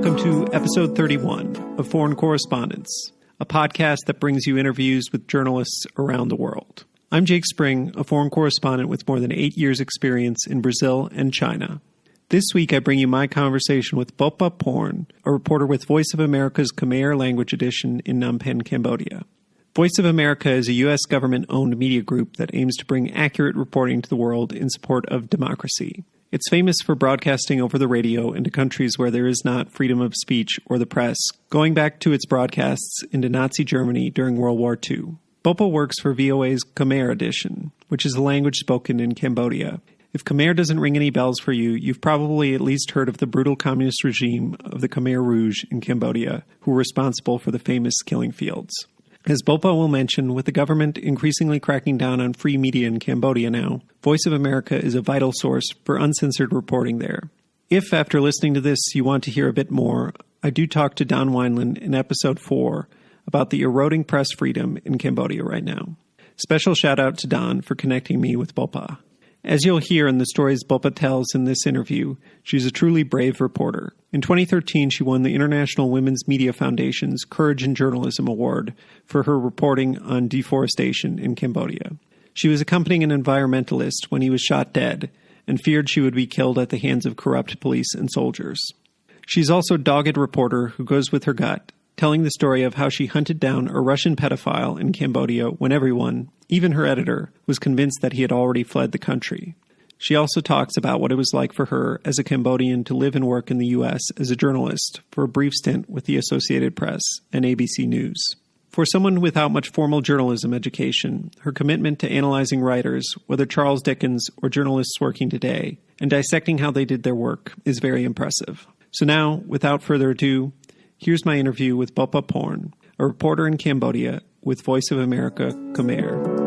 Welcome to episode 31 of Foreign Correspondence, a podcast that brings you interviews with journalists around the world. I'm Jake Spring, a foreign correspondent with more than 8 years' experience in Brazil and China. This week, I bring you my conversation with Bopha Phorn, a reporter with Voice of America's Khmer language edition in Phnom Penh, Cambodia. Voice of America is a U.S. government-owned media group that aims to bring accurate reporting to the world in support of democracy. It's famous for broadcasting over the radio into countries where there is not freedom of speech or the press, going back to its broadcasts into Nazi Germany during World War II. Bopha works for VOA's Khmer edition, which is the language spoken in Cambodia. If Khmer doesn't ring any bells for you, you've probably at least heard of the brutal communist regime of the Khmer Rouge in Cambodia, who were responsible for the famous killing fields. As Bopha will mention, with the government increasingly cracking down on free media in Cambodia now, Voice of America is a vital source for uncensored reporting there. If, after listening to this, you want to hear a bit more, I do talk to Don Wineland in episode 4 about the eroding press freedom in Cambodia right now. Special shout out to Don for connecting me with Bopha. As you'll hear in the stories Bopha tells in this interview, she's a truly brave reporter. In 2013, she won the International Women's Media Foundation's Courage in Journalism Award for her reporting on deforestation in Cambodia. She was accompanying an environmentalist when he was shot dead and feared she would be killed at the hands of corrupt police and soldiers. She's also a dogged reporter who goes with her gut, telling the story of how she hunted down a Russian pedophile in Cambodia when everyone, even her editor, was convinced that he had already fled the country. She also talks about what it was like for her as a Cambodian to live and work in the U.S. as a journalist for a brief stint with the Associated Press and ABC News. For someone without much formal journalism education, her commitment to analyzing writers, whether Charles Dickens or journalists working today, and dissecting how they did their work is very impressive. So now, without further ado, here's my interview with Bopha Phorn, a reporter in Cambodia with Voice of America Khmer.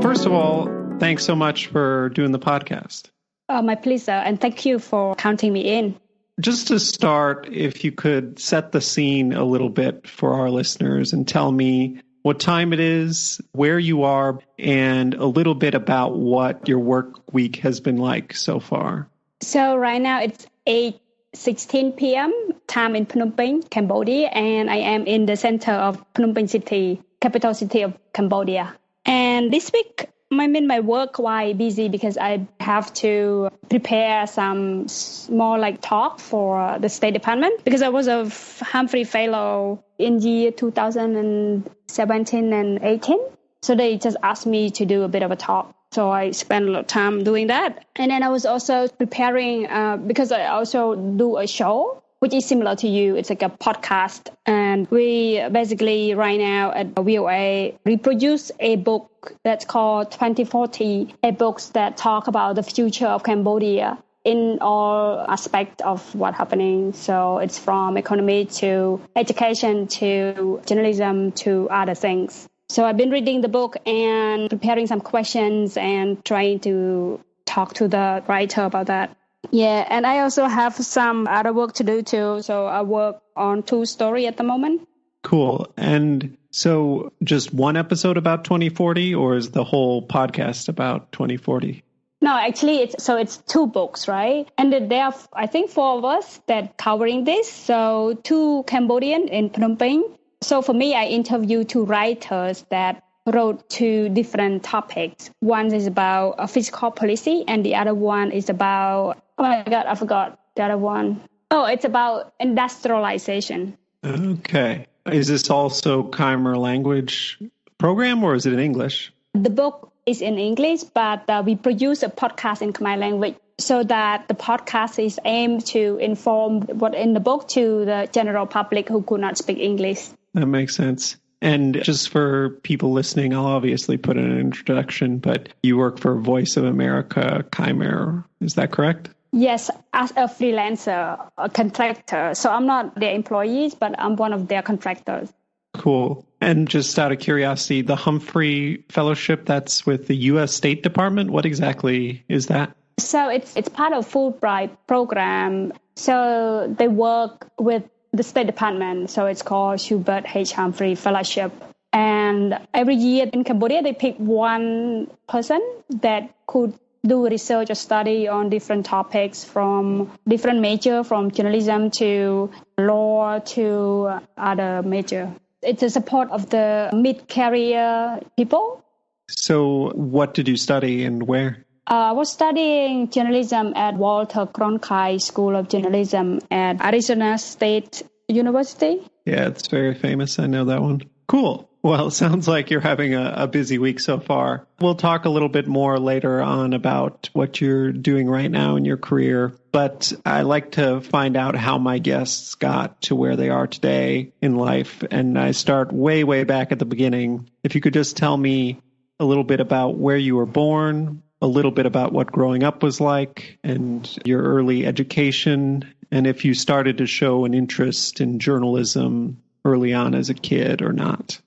First of all, thanks so much for doing the podcast. My pleasure, and thank you for counting me in. Just to start, if you could set the scene a little bit for our listeners and tell me what time it is, where you are, and a little bit about what your work week has been like so far. So right now it's 8:16 p.m. time in Phnom Penh, Cambodia, and I am in the center of Phnom Penh city, capital city of Cambodia. And this week, my work quite busy because I have to prepare some small talk for the State Department because I was a Humphrey Fellow in year 2017 and 18. So they just asked me to do a bit of a talk. So I spent a lot of time doing that. And then I was also preparing because I also do a show, which is similar to you. It's like a podcast. And we basically right now at VOA reproduce a book that's called 2040, a book that talk about the future of Cambodia in all aspects of what's happening. So it's from economy to education to journalism to other things. So I've been reading the book and preparing some questions and trying to talk to the writer about that. Yeah, and I also have some other work to do too. So I work on 2 stories at the moment. Cool. And so just one episode about 2040, or is the whole podcast about 2040? No, actually, it's 2 books, right? And there are, I think, 4 of us that covering this. So 2 Cambodian in Phnom Penh. So for me, I interviewed 2 writers that wrote 2 different topics. One is about fiscal policy, and the other one is about, oh my God, I forgot the other one. Oh, it's about industrialization. Okay. Is this also Khmer language program, or is it in English? The book is in English, but we produce a podcast in Khmer language so that the podcast is aimed to inform what in the book to the general public who could not speak English. That makes sense. And just for people listening, I'll obviously put in an introduction, but you work for Voice of America Khmer. Is that correct? Yes, as a freelancer, a contractor. So I'm not their employees, but I'm one of their contractors. Cool. And just out of curiosity, the Humphrey Fellowship, that's with the U.S. State Department. What exactly is that? So it's part of Fulbright program. So they work with the State Department. So it's called Hubert H. Humphrey Fellowship. And every year in Cambodia, they pick one person that could do research or study on different topics from different major, from journalism to law to other major. It's a support of the mid-career people. So what did you study and where? I was studying journalism at Walter Cronkite School of Journalism at Arizona State University. Yeah, it's very famous. I know that one. Cool. Well, it sounds like you're having a busy week so far. We'll talk a little bit more later on about what you're doing right now in your career, but I like to find out how my guests got to where they are today in life, and I start way, way back at the beginning. If you could just tell me a little bit about where you were born, a little bit about what growing up was like, and your early education, and if you started to show an interest in journalism early on as a kid or not.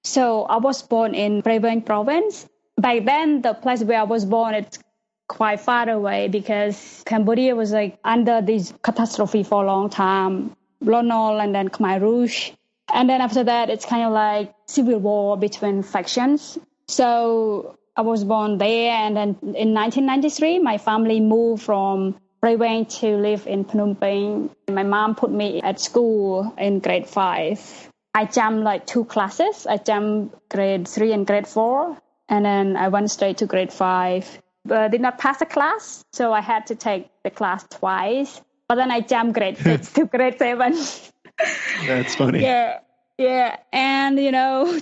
So I was born in Presse province. Back then, the place where I was born, it's quite far away because Cambodia was like under this catastrophe for a long time. Lonol and then Khmer Rouge. And then after that, it's kind of like civil war between factions. So I was born there. And then in 1993, my family moved from Presse to live in Phnom Penh. My mom put me at school in grade 5. I jumped like 2 classes. I jumped grade 3 and grade 4. And then I went straight to grade 5. But did not pass the class, so I had to take the class twice. But then I jumped grade 6 to grade 7. That's funny. Yeah. And,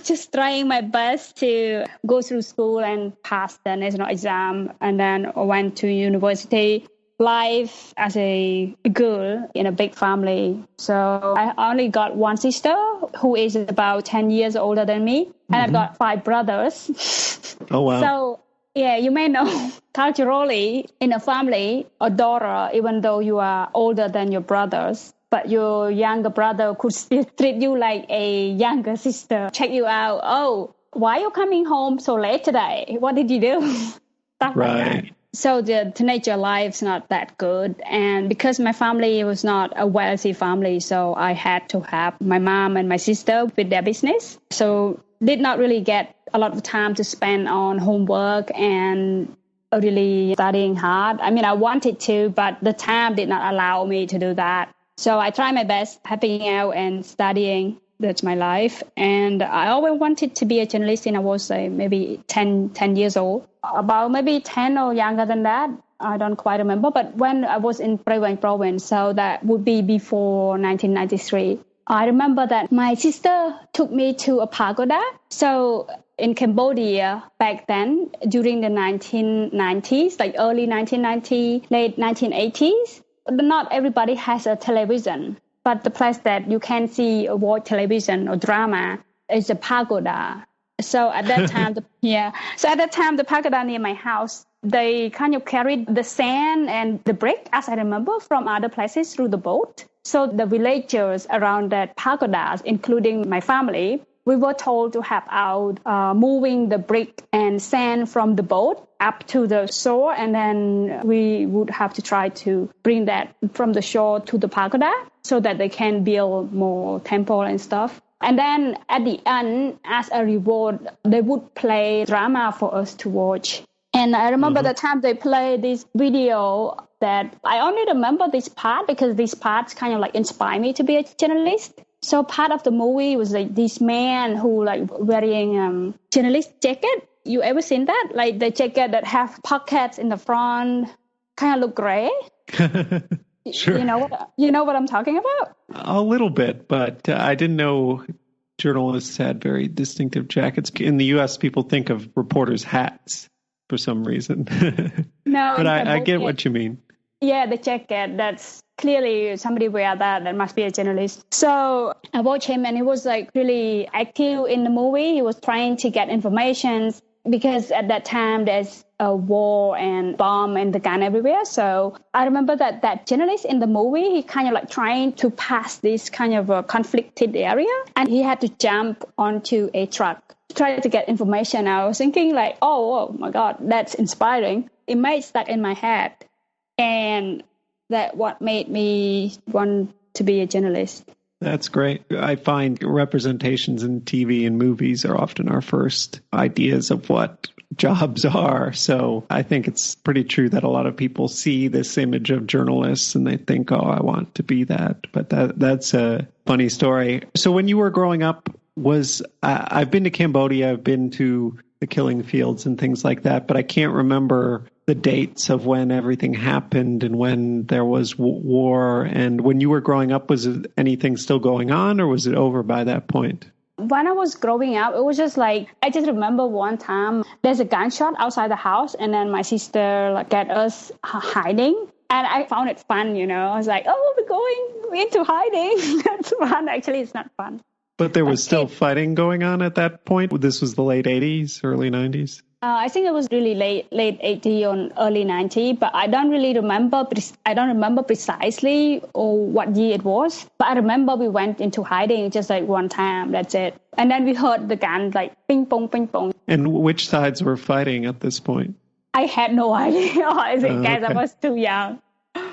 just trying my best to go through school and pass the national exam. And then I went to university. Life as a girl in a big family. So I only got one sister who is about 10 years older than me. And I've got 5 brothers. Oh, wow. So, yeah, you may know culturally in a family, a daughter, even though you are older than your brothers, but your younger brother could still treat you like a younger sister, check you out. Oh, why are you coming home so late today? What did you do? Stuff like that. So the teenager life's not that good. And because my family was not a wealthy family, so I had to have my mom and my sister with their business. So did not really get a lot of time to spend on homework and really studying hard. I mean, I wanted to, but the time did not allow me to do that. So I tried my best helping out and studying. That's my life. And I always wanted to be a journalist when I was maybe 10 years old. About maybe 10 or younger than that. I don't quite remember. But when I was in Presse province, so that would be before 1993, I remember that my sister took me to a pagoda. So in Cambodia back then, during the 1990s, like early 1990s, late 1980s, not everybody has a television. But the place that you can see or watch television or drama is a pagoda. So at that time, the pagoda near my house, they kind of carried the sand and the brick, as I remember, from other places through the boat. So the villagers around that pagoda, including my family, we were told to help out moving the brick and sand from the boat up to the shore, and then we would have to try to bring that from the shore to the pagoda so that they can build more temple and stuff. And then at the end, as a reward, they would play drama for us to watch. And I remember the time they played this video that I only remember this part because these parts kind of like inspired me to be a journalist. So part of the movie was like this man who like wearing journalist jacket. You ever seen that? Like the jacket that have pockets in the front, kind of look gray. Sure. You know what I'm talking about? A little bit, but I didn't know journalists had very distinctive jackets. In the U.S., people think of reporters' hats for some reason. No, but I get what you mean. Yeah, the jacket, that's clearly somebody wear that must be a journalist. So I watched him and he was like really active in the movie. He was trying to get information because at that time there's a war and bomb and the gun everywhere. So I remember that journalist in the movie, he kind of like trying to pass this kind of a conflicted area and he had to jump onto a truck to try to get information. I was thinking like, oh my God, that's inspiring. Image stuck in my head. And that what made me want to be a journalist. That's great. I find representations in TV and movies are often our first ideas of what jobs are. So I think it's pretty true that a lot of people see this image of journalists and they think, oh, I want to be that. But that's a funny story. So when you were growing up, I've been to Cambodia, I've been to the killing fields and things like that, but I can't remember the dates of when everything happened and when there was war. And when you were growing up, was anything still going on or was it over by that point? When I was growing up, it was just like, I just remember one time there's a gunshot outside the house and then my sister get us hiding. And I found it fun, I was like, oh, we're going into hiding. That's fun. Actually, it's not fun. But there was still fighting going on at that point? This was the late 80s, early 90s? I think it was really late 80s or early 90s, but I don't really remember. I don't remember precisely what year it was. But I remember we went into hiding just like one time. That's it. And then we heard the gun like ping pong, ping pong. And which sides were fighting at this point? I had no idea. I guess I was too young.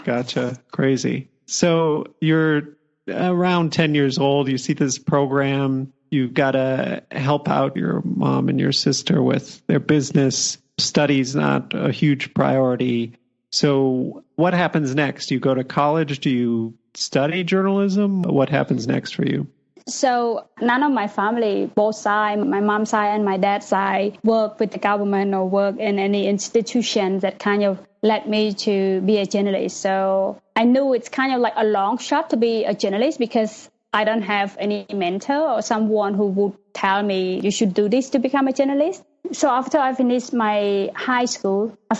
Gotcha. Crazy. So you're around 10 years old. You see this program. You've got to help out your mom and your sister with their business. Study's not a huge priority. So what happens next? Do you go to college? Do you study journalism? What happens next for you? So none of my family, both sides, my mom's side and my dad's side, work with the government or work in any institution that kind of led me to be a journalist. So I knew it's kind of like a long shot to be a journalist because I don't have any mentor or someone who would tell me you should do this to become a journalist. So after I finished the high school, I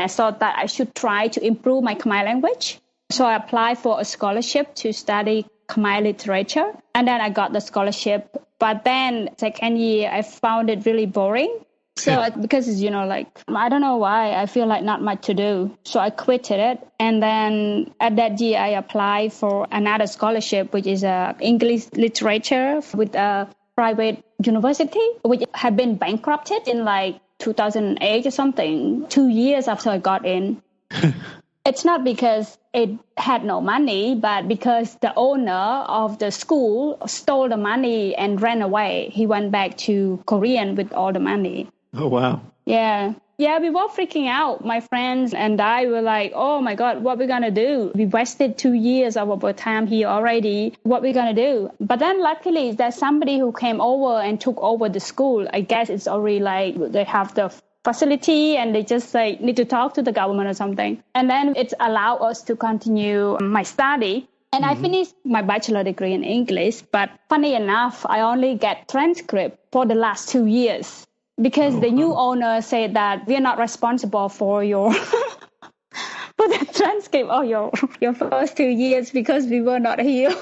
thought that I should try to improve my Khmer language. So I applied for a scholarship to study Khmer literature. And then I got the scholarship. But then second year, I found it really boring. So because, I don't know why, I feel like not much to do. So I quitted it. And then at that year, I applied for another scholarship, which is English literature with a private university, which had been bankrupted in 2008 or something, 2 years after I got in. It's not because it had no money, but because the owner of the school stole the money and ran away. He went back to Korea with all the money. Oh, wow. Yeah, we were freaking out. My friends and I were like, oh, my God, what are we going to do? We wasted 2 years of our time here already. What are we going to do? But then luckily, there's somebody who came over and took over the school. I guess it's already they have the facility and they just need to talk to the government or something. And then it allowed us to continue my study. And I finished my bachelor degree in English. But funny enough, I only get transcript for the last 2 years. Because the new owner said that we are not responsible for your for the transcript of your first 2 years because we were not here.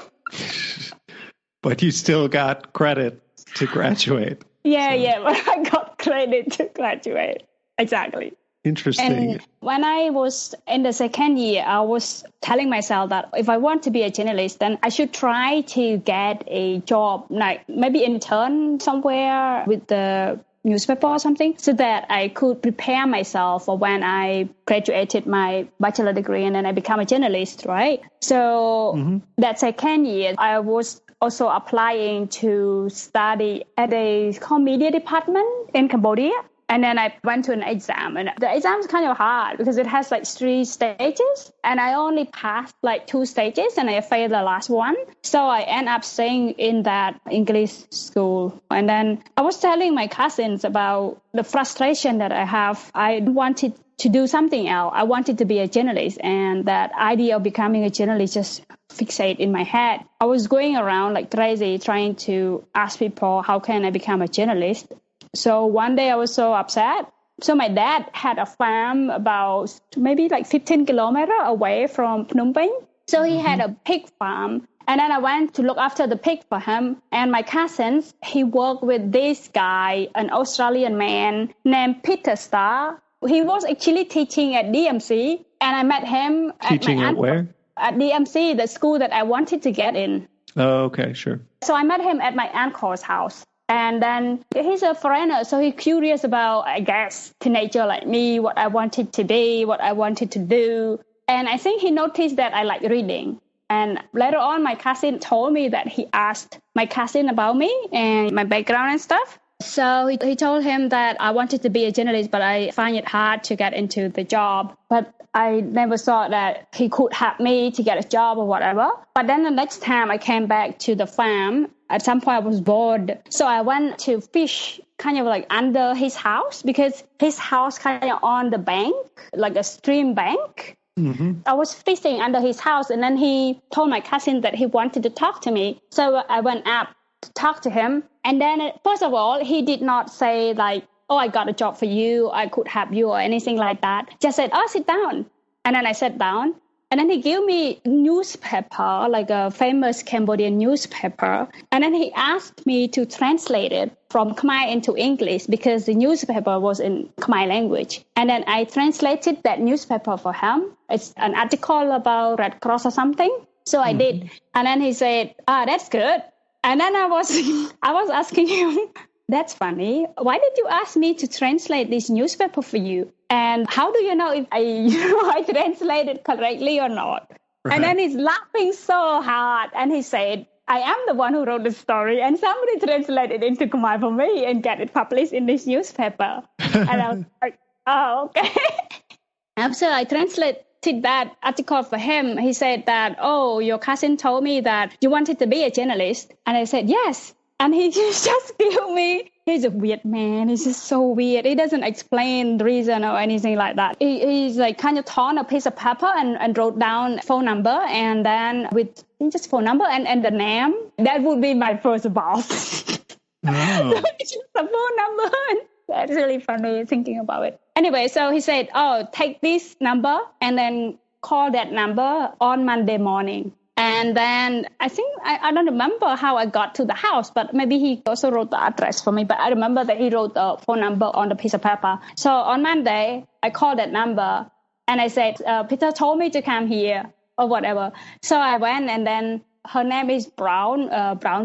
But you still got credit to graduate. Yeah, but I got credit to graduate. Exactly. Interesting. And when I was in the second year, I was telling myself that if I want to be a journalist, then I should try to get a job, like maybe intern somewhere with the newspaper or something, so that I could prepare myself for when I graduated my bachelor degree and then I become a journalist, right? So that second year, I was also applying to study at a media department in Cambodia. And then I went to an exam, and the exam is kind of hard because it has 3 stages, and I only passed 2 stages, and I failed the last one. So I end up staying in that English school. And then I was telling my cousins about the frustration that I have. I wanted to do something else. I wanted to be a journalist, and that idea of becoming a journalist just fixate in my head. I was going around like crazy trying to ask people, how can I become a journalist? So one day I was so upset. So my dad had a farm about maybe 15 kilometers away from Phnom Penh. So he had a pig farm. And then I went to look after the pig for him. And my cousins, he worked with this guy, an Australian man named Peter Starr. He was actually teaching at DMC. And I met him teaching at where? At DMC, the school that I wanted to get in. Oh, okay, sure. So I met him at my uncle's house. And then he's a foreigner, so he's curious about, I guess, teenager like me, what I wanted to be, what I wanted to do. And I think he noticed that I like reading. And later on, my cousin told me that he asked my cousin about me and my background and stuff. So he told him that I wanted to be a journalist, but I find it hard to get into the job. But I never thought that he could help me to get a job or whatever. But then the next time I came back to the farm, at some point I was bored. So I went to fish kind of like under his house because his house kind of on the bank, like a stream bank. Mm-hmm. I was fishing under his house, and then he told my cousin that he wanted to talk to me. So I went up to talk to him. And then, first of all, he did not say like, oh, I got a job for you, I could help you or anything like that. Just said, oh, sit down. And then I sat down. And then he gave me newspaper, like a famous Cambodian newspaper. And then he asked me to translate it from Khmer into English because the newspaper was in Khmer language. And then I translated that newspaper for him. It's an article about Red Cross or something. So I did. And then he said, that's good. And then I was asking him, that's funny. Why did you ask me to translate this newspaper for you? And how do you know if I translated correctly or not? Right. And then he's laughing so hard. And he said, I am the one who wrote the story. And somebody translated it into Khmer for me and get it published in this newspaper. And I was like, oh, okay. After I translated that article for him, he said that, oh, your cousin told me that you wanted to be a journalist. And I said, yes. And he just gave me, he's a weird man. He's just so weird. He doesn't explain the reason or anything like that. He's like kind of torn a piece of paper and wrote down phone number. And then with just phone number and the name, that would be my first boss. Oh. So it's just a phone number. That's really funny thinking about it. Anyway, so he said, oh, take this number and then call that number on Monday morning. And then I think, I don't remember how I got to the house, but maybe he also wrote the address for me. But I remember that he wrote the phone number on the piece of paper. So on Monday, I called that number and I said, Peter told me to come here or whatever. So I went, and then her name is Brown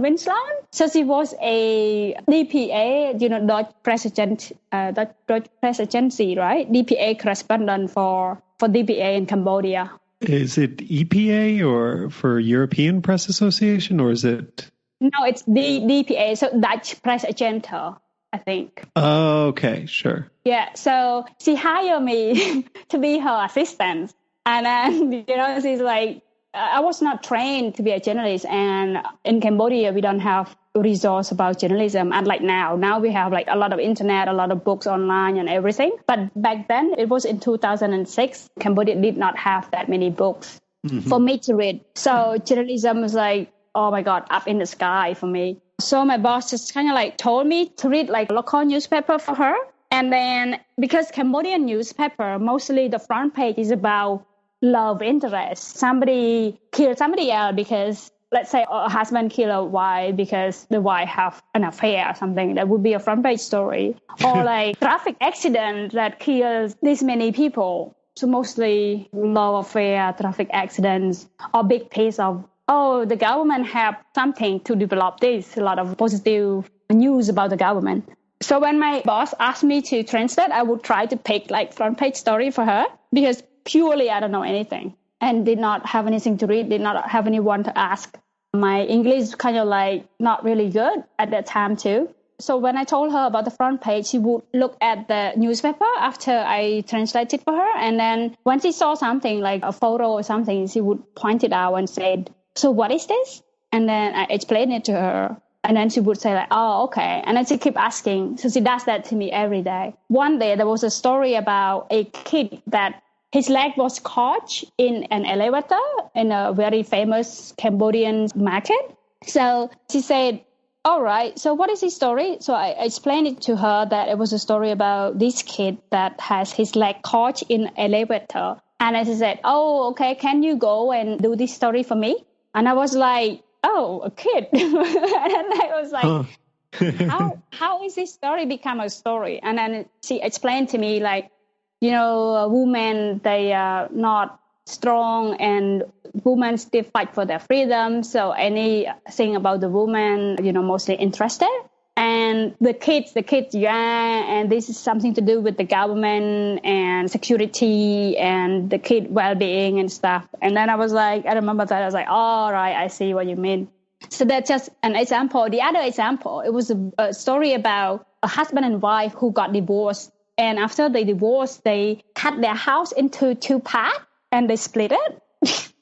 Winslow. So she was a DPA, Deutsche Presse-Agentur, right? DPA correspondent for DPA in Cambodia. Is it EPA or for European Press Association, or is it? No, it's the DPA, so Dutch Presse-Agentur, I think. Oh, okay, sure. Yeah, so she hired me to be her assistant. And then, she's like, I was not trained to be a journalist. And in Cambodia, we don't have resource about journalism. Unlike now we have like a lot of internet, a lot of books online and everything. But back then, it was in 2006, Cambodia did not have that many books for me to read. So journalism was like, oh my God, up in the sky for me. So my boss just kind of like told me to read like local newspaper for her. And then because Cambodian newspaper, mostly the front page is about love interest. Somebody killed somebody else because, let's say, a husband killed a wife because the wife have an affair or something. That would be a front page story. Or like traffic accident that kills this many people. So mostly love affair, traffic accidents, or big piece of, oh, the government have something to develop this. A lot of positive news about the government. So when my boss asked me to translate, I would try to pick like front page story for her because purely I don't know anything and did not have anything to read, did not have anyone to ask. My English is kind of like not really good at that time too. So when I told her about the front page, she would look at the newspaper after I translated for her. And then when she saw something like a photo or something, she would point it out and say, so what is this? And then I explained it to her. And then she would say like, oh, okay. And then she keep asking. So she does that to me every day. One day there was a story about a kid that his leg was caught in an elevator in a very famous Cambodian market. So she said, all right, so what is his story? So I explained it to her that it was a story about this kid that has his leg caught in an elevator. And then she said, oh, okay, can you go and do this story for me? And I was like, oh, a kid. And I was like, how is this story become a story? And then she explained to me like, women, they are not strong and women still fight for their freedom. So anything about the woman, mostly interested. And the kids, yeah, and this is something to do with the government and security and the kid well-being and stuff. And then I remember that I was like, all right, I see what you mean. So that's just an example. The other example, it was a story about a husband and wife who got divorced. And after they divorced, they cut their house into 2 parts and they split it.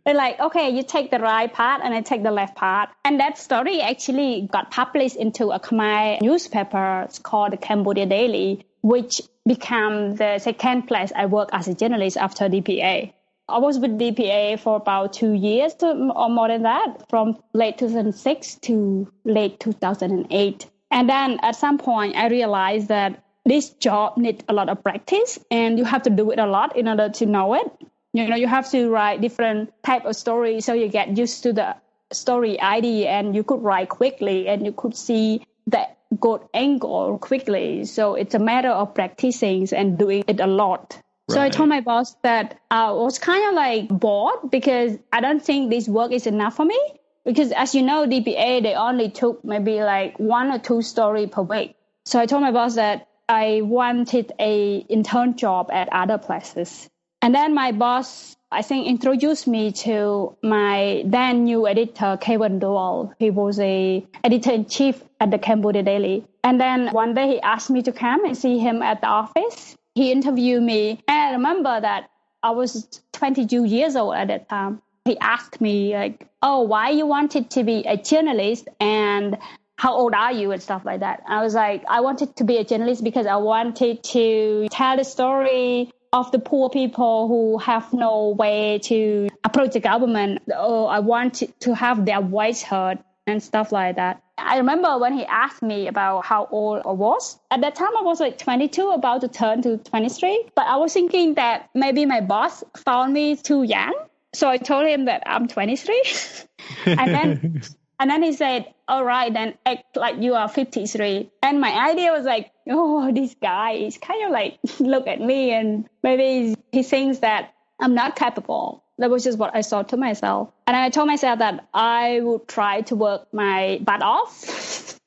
They're like, okay, you take the right part and I take the left part. And that story actually got published into a Khmer newspaper. It's called the Cambodia Daily, which became the second place I worked as a journalist after DPA. I was with DPA for about 2 years or more than that, from late 2006 to late 2008. And then at some point, I realized that this job needs a lot of practice and you have to do it a lot in order to know it. You have to write different type of stories so you get used to the story idea and you could write quickly and you could see the good angle quickly. So it's a matter of practicing and doing it a lot. Right. So I told my boss that I was kind of like bored because I don't think this work is enough for me. Because as you know, DPA, they only took maybe like 1 or 2 stories per week. So I told my boss that I wanted a intern job at other places. And then my boss, I think, introduced me to my then new editor, Kevin Dual. He was a editor-in-chief at the Cambodia Daily. And then one day he asked me to come and see him at the office. He interviewed me. And I remember that I was 22 years old at that time. He asked me, like, oh, why you wanted to be a journalist and how old are you and stuff like that. I was like, I wanted to be a journalist because I wanted to tell the story of the poor people who have no way to approach the government. Oh, I wanted to have their voice heard and stuff like that. I remember when he asked me about how old I was. At that time, I was like 22, about to turn to 23. But I was thinking that maybe my boss found me too young. So I told him that I'm 23. And then he said, all right, then act like you are 53. And my idea was like, oh, this guy is kind of like, look at me and maybe he thinks that I'm not capable. That was just what I thought to myself. And I told myself that I would try to work my butt off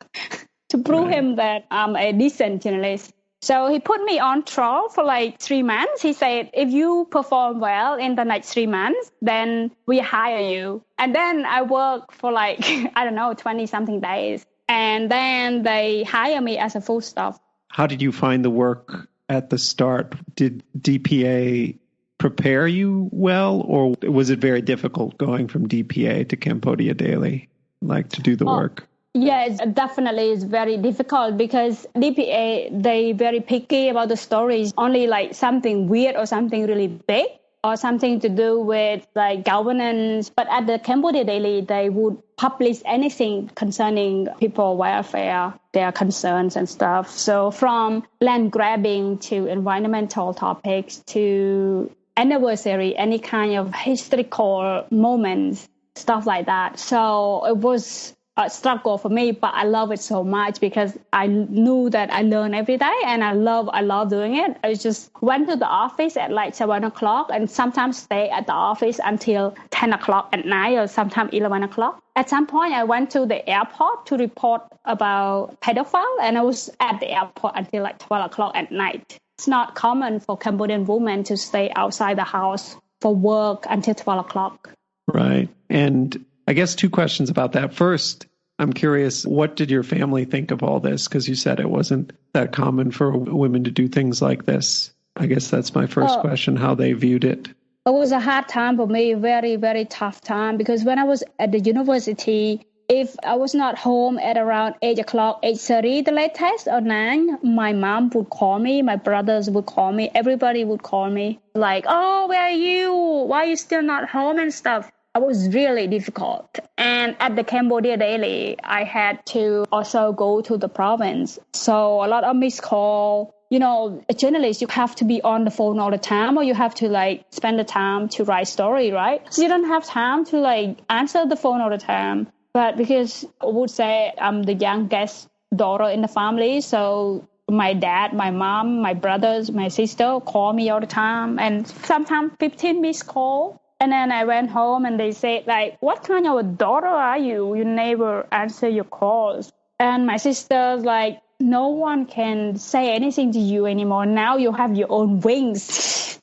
to prove him that I'm a decent journalist. So he put me on trial for like 3 months. He said, if you perform well in the next 3 months, then we hire you. And then I worked for like, 20-something days. And then they hire me as a full staff. How did you find the work at the start? Did DPA prepare you well, or was it very difficult going from DPA to Cambodia Daily, like to do the work? Yes, definitely it's very difficult because DPA, they very picky about the stories, only like something weird or something really big or something to do with like governance. But at the Cambodia Daily, they would publish anything concerning people welfare, their concerns and stuff. So from land grabbing to environmental topics to anniversary, any kind of historical moments, stuff like that. So it was a struggle for me, but I love it so much because I knew that I learn every day and I love doing it. I just went to the office at like 7 o'clock and sometimes stay at the office until 10 o'clock at night or sometimes 11 o'clock. At some point, I went to the airport to report about pedophile and I was at the airport until like 12 o'clock at night. It's not common for Cambodian women to stay outside the house for work until 12 o'clock. Right. And I guess 2 questions about that. First, I'm curious, what did your family think of all this? Because you said it wasn't that common for women to do things like this. I guess that's my first question, how they viewed it. It was a hard time for me, very, very tough time. Because when I was at the university, if I was not home at around 8 o'clock, 8:30 the latest, or 9, my mom would call me, my brothers would call me, everybody would call me. Like, oh, where are you? Why are you still not home and stuff? It was really difficult. And at the Cambodia Daily, I had to also go to the province. So a lot of missed call. You know, a journalist, you have to be on the phone all the time or you have to like spend the time to write story, right? So you don't have time to like answer the phone all the time. But because I would say I'm the youngest daughter in the family, so my dad, my mom, my brothers, my sister call me all the time and sometimes 15 missed call. And then I went home and they said, like, what kind of a daughter are you? You never answer your calls. And my sister's like, no one can say anything to you anymore. Now you have your own wings.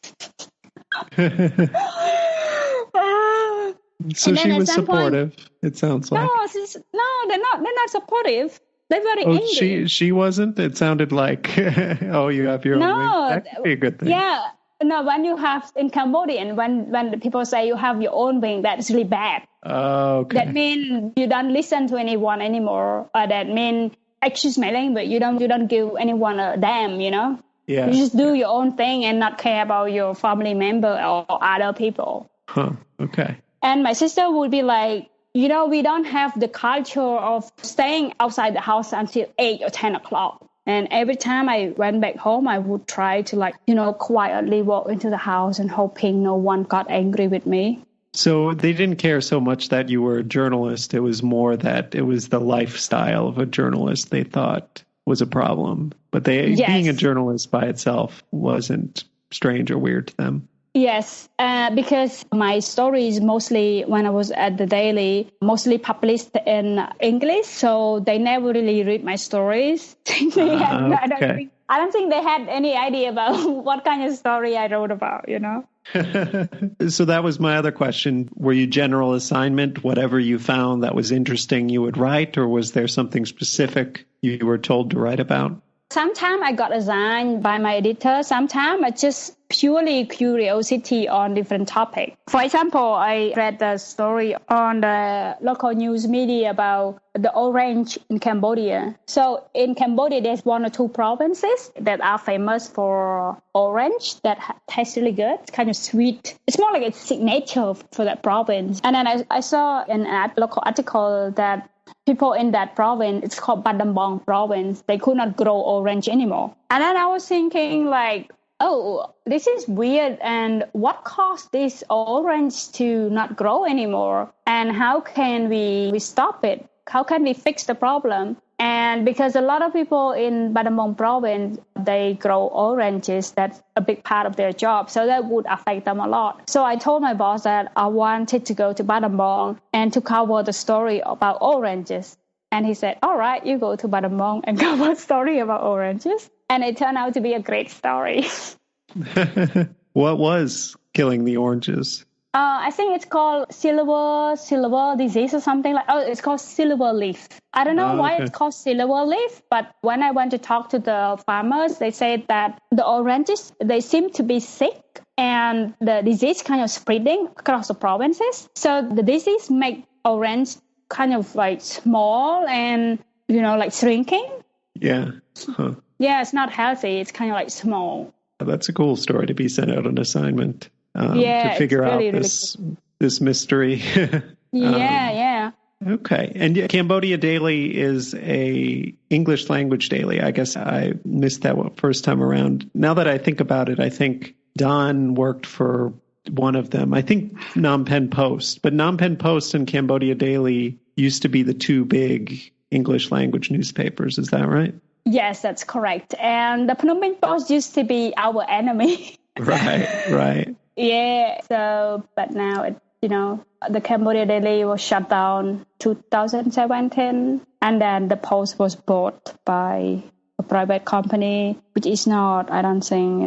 So she was supportive, it sounds like. No, they're not supportive. They're very angry. Oh, she wasn't? It sounded like, oh, you have your own wings. That could be a good thing. Yeah. No, when you have, in Cambodian, when the people say you have your own wing, that's really bad. Oh, okay. That means you don't listen to anyone anymore. Or that means, excuse my language, you don't give anyone a damn, Yeah. You just do your own thing and not care about your family member or other people. Huh, okay. And my sister would be like, we don't have the culture of staying outside the house until 8 or 10 o'clock. And every time I went back home, I would try to, quietly walk into the house and hoping no one got angry with me. So they didn't care so much that you were a journalist. It was more that it was the lifestyle of a journalist they thought was a problem. But being a journalist by itself wasn't strange or weird to them. Yes, because my stories mostly, when I was at the Daily, mostly published in English, so they never really read my stories. I don't think they had any idea about what kind of story I wrote about, So that was my other question. Were you general assignment? Whatever you found that was interesting, you would write, or was there something specific you were told to write about? Sometimes I got assigned by my editor. Sometimes I just purely curiosity on different topics. For example, I read the story on the local news media about the orange in Cambodia. So in Cambodia, there's 1 or 2 provinces that are famous for orange that tastes really good. It's kind of sweet. It's more like a signature for that province. And then I saw in a local article that people in that province, it's called Badambong province, they could not grow orange anymore. And then I was thinking oh, this is weird. And what caused this orange to not grow anymore? And how can we stop it? How can we fix the problem? And because a lot of people in Badambong province, they grow oranges. That's a big part of their job. So that would affect them a lot. So I told my boss that I wanted to go to Badambong and to cover the story about oranges. And he said, all right, you go to Badambong and cover a story about oranges. And it turned out to be a great story. What was killing the oranges? I think it's called silver disease or something it's called silver leaf. I don't know why it's called silver leaf, but when I went to talk to the farmers, they said that the oranges, they seem to be sick and the disease kind of spreading across the provinces. So the disease make orange kind of small and, shrinking. Yeah. Huh. Yeah, it's not healthy. It's kind of small. That's a cool story to be sent out on assignment. To figure out this mystery. Yeah. Okay. And Cambodia Daily is a English language daily. I guess I missed that first time around. Now that I think about it, I think Don worked for one of them. I think Phnom Penh Post. But Phnom Penh Post and Cambodia Daily used to be the 2 big English language newspapers. Is that right? Yes, that's correct. And the Phnom Penh Post used to be our enemy. Right. Yeah, but now, the Cambodia Daily was shut down 2017, and then the Post was bought by a private company, which is not, I don't think,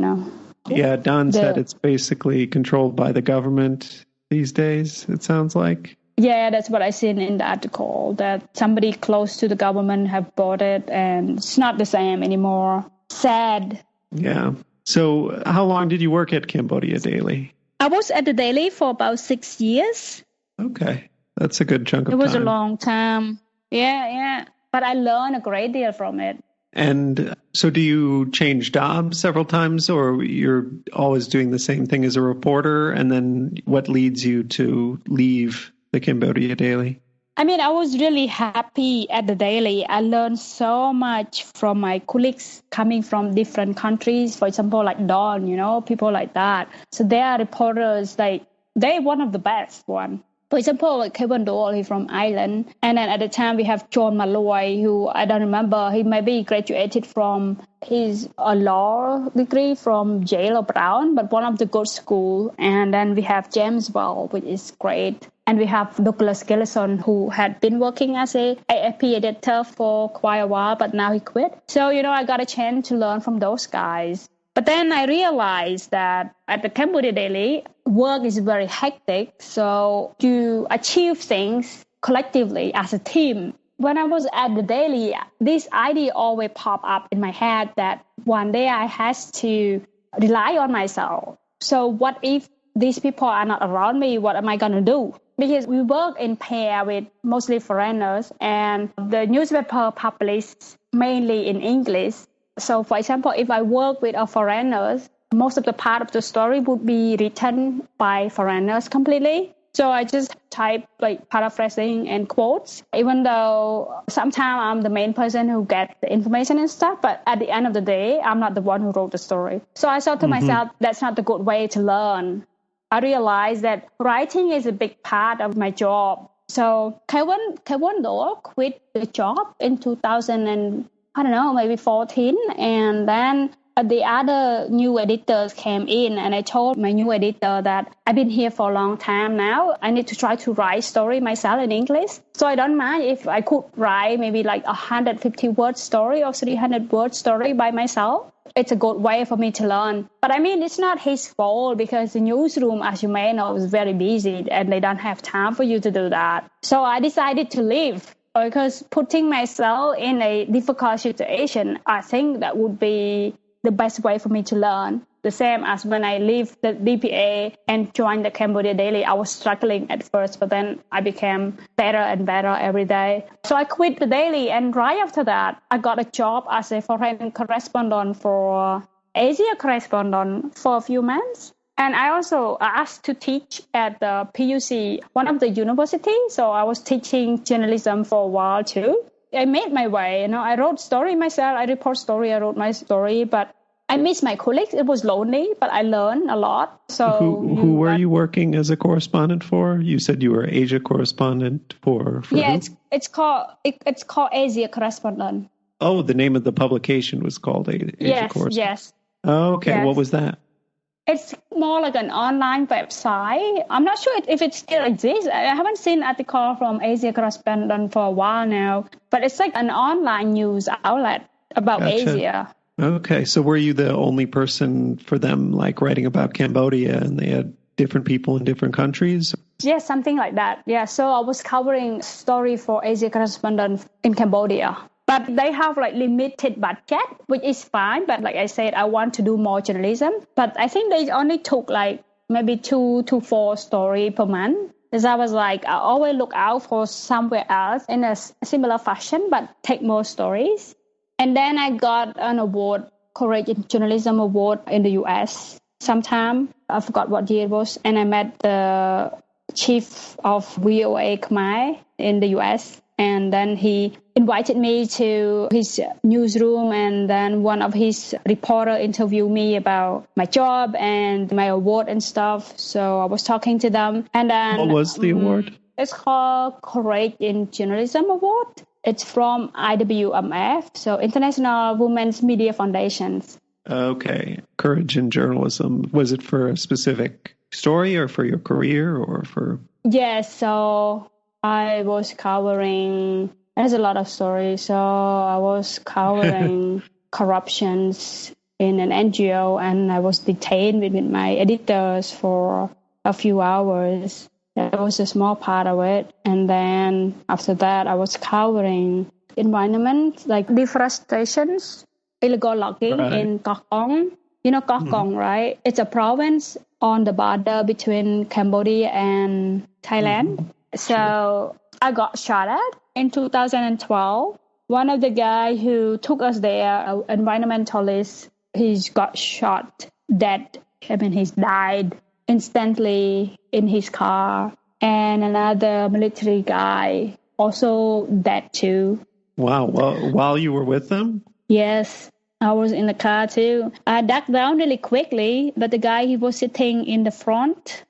Yeah, Don said it's basically controlled by the government these days, it sounds like. Yeah, that's what I seen in the article, that somebody close to the government have bought it, and it's not the same anymore. Sad. Yeah. So how long did you work at Cambodia Daily? I was at the Daily for about 6 years. Okay. That's a good chunk of time. It was a long time. Yeah. But I learned a great deal from it. And so do you change jobs several times, or you're always doing the same thing as a reporter? And then what leads you to leave the Cambodia Daily? I was really happy at the Daily. I learned so much from my colleagues coming from different countries. For example, like Don, people like that. So they are reporters, they're one of the best one. For example, like Kevin Dole, he's from Ireland. And then at the time we have John Malloy, who I don't remember, he maybe graduated from a law degree from Yale or Brown, but one of the good school. And then we have James Bell, which is great. And we have Douglas Gillison, who had been working as a AFP editor for quite a while, but now he quit. So, I got a chance to learn from those guys. But then I realized that at the Cambodia Daily, work is very hectic. So you achieve things collectively as a team. When I was at the Daily, this idea always popped up in my head that one day I had to rely on myself. So what if these people are not around me? What am I going to do? Because we work in pair with mostly foreigners, and the newspaper publishes mainly in English. So, for example, if I work with a foreigner, most of the part of the story would be written by foreigners completely. So I just type like paraphrasing and quotes, even though sometimes I'm the main person who gets the information and stuff. But at the end of the day, I'm not the one who wrote the story. So I thought to myself, that's not the good way to learn. I realized that writing is a big part of my job. So Kevin Do quit the job in 2000 and maybe 14. And then the other new editors came in, and I told my new editor that I've been here for a long time now. I need to try to write story myself in English. So I don't mind if I could write maybe like 150 word story or 300 word story by myself. It's a good way for me to learn. But I mean, it's not his fault because the newsroom, as you may know, is very busy and they don't have time for you to do that. So I decided to leave because putting myself in a difficult situation, I think that would be the best way for me to learn. The same as when I left the DPA and joined the Cambodia Daily, I was struggling at first, but then I became better and better every day. So I quit the Daily, and right after that, I got a job as a foreign correspondent for Asia Correspondent for a few months. And I also asked to teach at the PUC, one of the universities. So I was teaching journalism for a while too. I made my way, I wrote story myself, I report story, I wrote my story, but I miss my colleagues. It was lonely, but I learned a lot. So who were you working as a correspondent for? You said you were Asia correspondent for yeah, who? it's called Asia Correspondent. Oh, the name of the publication was called Asia Correspondent. Yes. Oh, okay. Yes. What was that? It's more like an online website. I'm not sure if it still exists. I haven't seen an article from Asia Correspondent for a while now, but it's like an online news outlet about Asia. Okay. So were you the only person for them, like writing about Cambodia, and they had different people in different countries? Yeah, something like that. Yeah. So I was covering story for Asia Correspondent in Cambodia. But they have like limited budget, which is fine. But like I said, I want to do more journalism. But I think they only took like maybe 2 to 4 stories per month. Because I was like, I always look out for somewhere else in a similar fashion, but take more stories. And then I got an award, Courage in Journalism Award in the US sometime. I forgot what year it was. And I met the chief of VOA Khmer in the US. And then he invited me to his newsroom, and then one of his reporters interviewed me about my job and my award and stuff. So I was talking to them. And then what was the award? It's called Courage in Journalism Award. It's from IWMF, so International Women's Media Foundations. Okay. Courage in Journalism. Was it for a specific story or for your career or for... Yes, so I was covering, there's a lot of stories. So I was covering corruptions in an NGO, and I was detained with my editors for a few hours. That was a small part of it. And then after that, I was covering environment, like deforestation, illegal logging in Kokong. You know Kokong, right? It's a province on the border between Cambodia and Thailand. So I got shot at in 2012. One of the guys who took us there, an environmentalist, he got shot dead. I mean, he's died instantly in his car. And another military guy also dead too. Wow. Well, while you were with them? Yes, I was in the car too. I ducked down really quickly, but the guy, he was sitting in the front.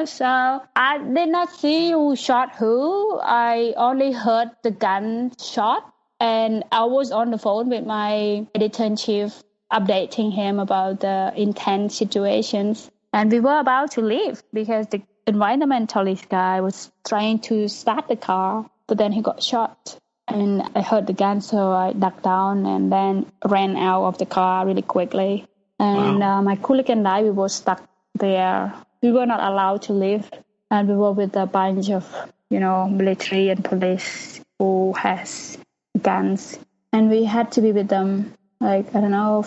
So I did not see who shot who. I only heard the gun shot, and I was on the phone with my editor-in-chief, updating him about the intense situations. And we were about to leave because the environmentalist guy was trying to start the car, but then he got shot. And I heard the gun, so I ducked down and then ran out of the car really quickly. And my colleague and I, we were stuck there. We were not allowed to leave. And we were with a bunch of, military and police who has guns. And we had to be with them, for an hour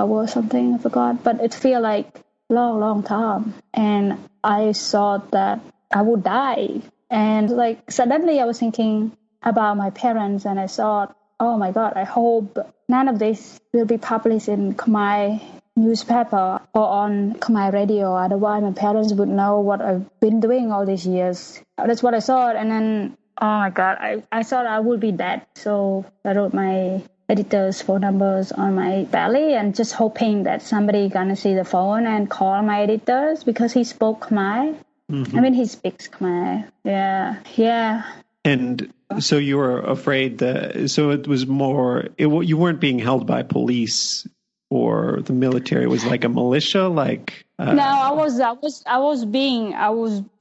or something, I forgot. But it felt like long, long time. And I thought that I would die. And suddenly I was thinking about my parents, and I thought, oh my God, I hope none of this will be published in Khmer newspaper or on Khmer radio. Otherwise, my parents would know what I've been doing all these years. That's what I thought. And then, oh my God, I thought I would be dead. So I wrote my editor's phone numbers on my belly and just hoping that somebody gonna see the phone and call my editors because he spoke Khmer. Mm-hmm. I mean, he speaks Khmer. Yeah. And so you were afraid so it was more, you weren't being held by police or the military. It was like a militia, No, I was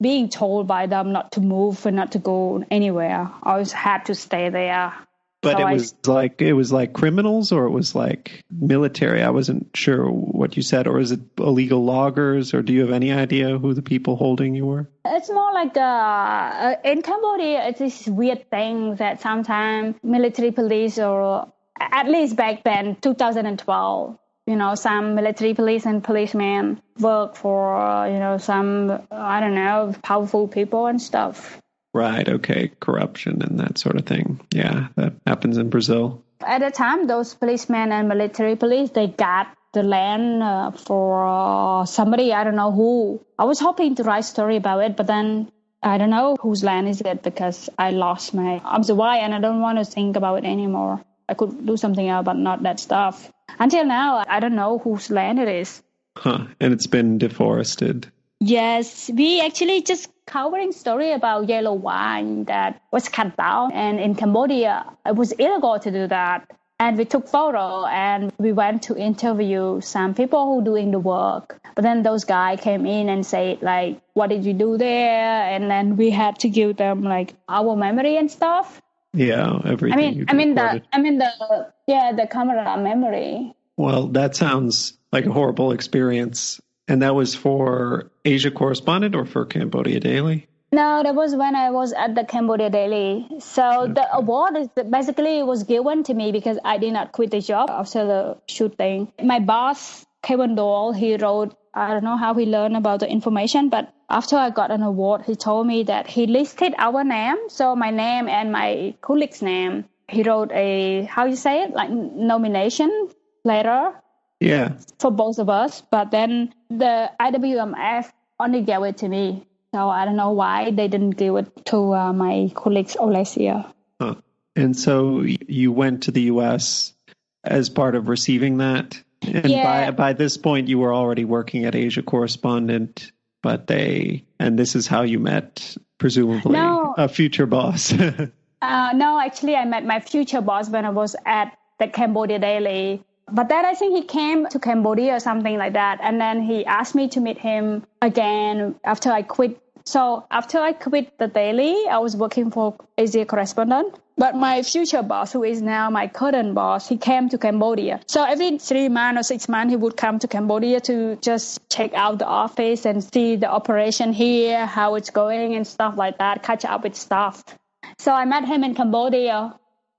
being told by them not to move and not to go anywhere. I always had to stay there. But so it was like criminals, or it was like military. I wasn't sure what you said. Or is it illegal loggers, or do you have any idea who the people holding you were? It's more like in Cambodia, it's this weird thing that sometimes military police, or at least back then, 2012, some military police and policemen work for, some, powerful people and stuff. Right. Okay. Corruption and that sort of thing. Yeah, that happens in Brazil. At the time, those policemen and military police, they got the land for somebody, I don't know who. I was hoping to write a story about it, but then I don't know whose land is it because I lost my arms away and I don't want to think about it anymore. I could do something else, but not that stuff. Until now, I don't know whose land it is. Huh. And it's been deforested. Yes, we actually just covering story about yellow wine that was cut down. And in Cambodia, it was illegal to do that. And we took photo and we went to interview some people who doing the work. But then those guys came in and said, what did you do there? And then we had to give them our memory and stuff. Yeah, everything. The camera memory. Well, that sounds like a horrible experience. And that was for Asia Correspondent or for Cambodia Daily? No, that was when I was at the Cambodia Daily. So the award was given to me because I did not quit the job after the shooting. My boss, Kevin Dole, he wrote, I don't know how he learned about the information, but after I got an award, he told me that he listed our name, so my name and my colleague's name. He wrote nomination letter. Yeah. For both of us. But then the IWMF only gave it to me. So I don't know why they didn't give it to my colleagues Olesia. Huh. And so you went to the U.S. as part of receiving that? And by this point, you were already working at Asia Correspondent, and this is how you met, presumably, a future boss. No, actually, I met my future boss when I was at the Cambodia Daily. But then I think he came to Cambodia or something like that. And then he asked me to meet him again after I quit. So after I quit the Daily, I was working for Asia Correspondent. But my future boss, who is now my current boss, he came to Cambodia. So every 3 months or 6 months, he would come to Cambodia to just check out the office and see the operation here, how it's going and stuff like that, catch up with stuff. So I met him in Cambodia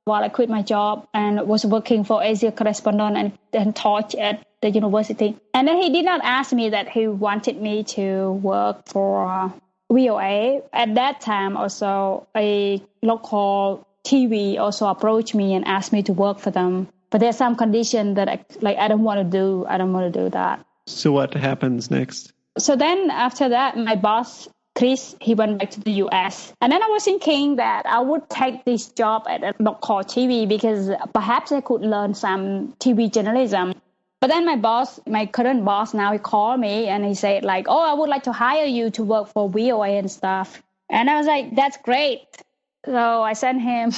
while I quit my job and was working for Asia Correspondent and taught at the university. And then he did not ask me that he wanted me to work for VOA. At that time, also, a local TV also approached me and asked me to work for them. But there's some condition that I don't want to do. I don't want to do that. So what happens next? So then after that, my boss, Chris, he went back to the U.S. And then I was thinking that I would take this job at a local TV because perhaps I could learn some TV journalism. But then my current boss now, he called me and he said I would like to hire you to work for VOA and stuff. And I was like, that's great. So I sent him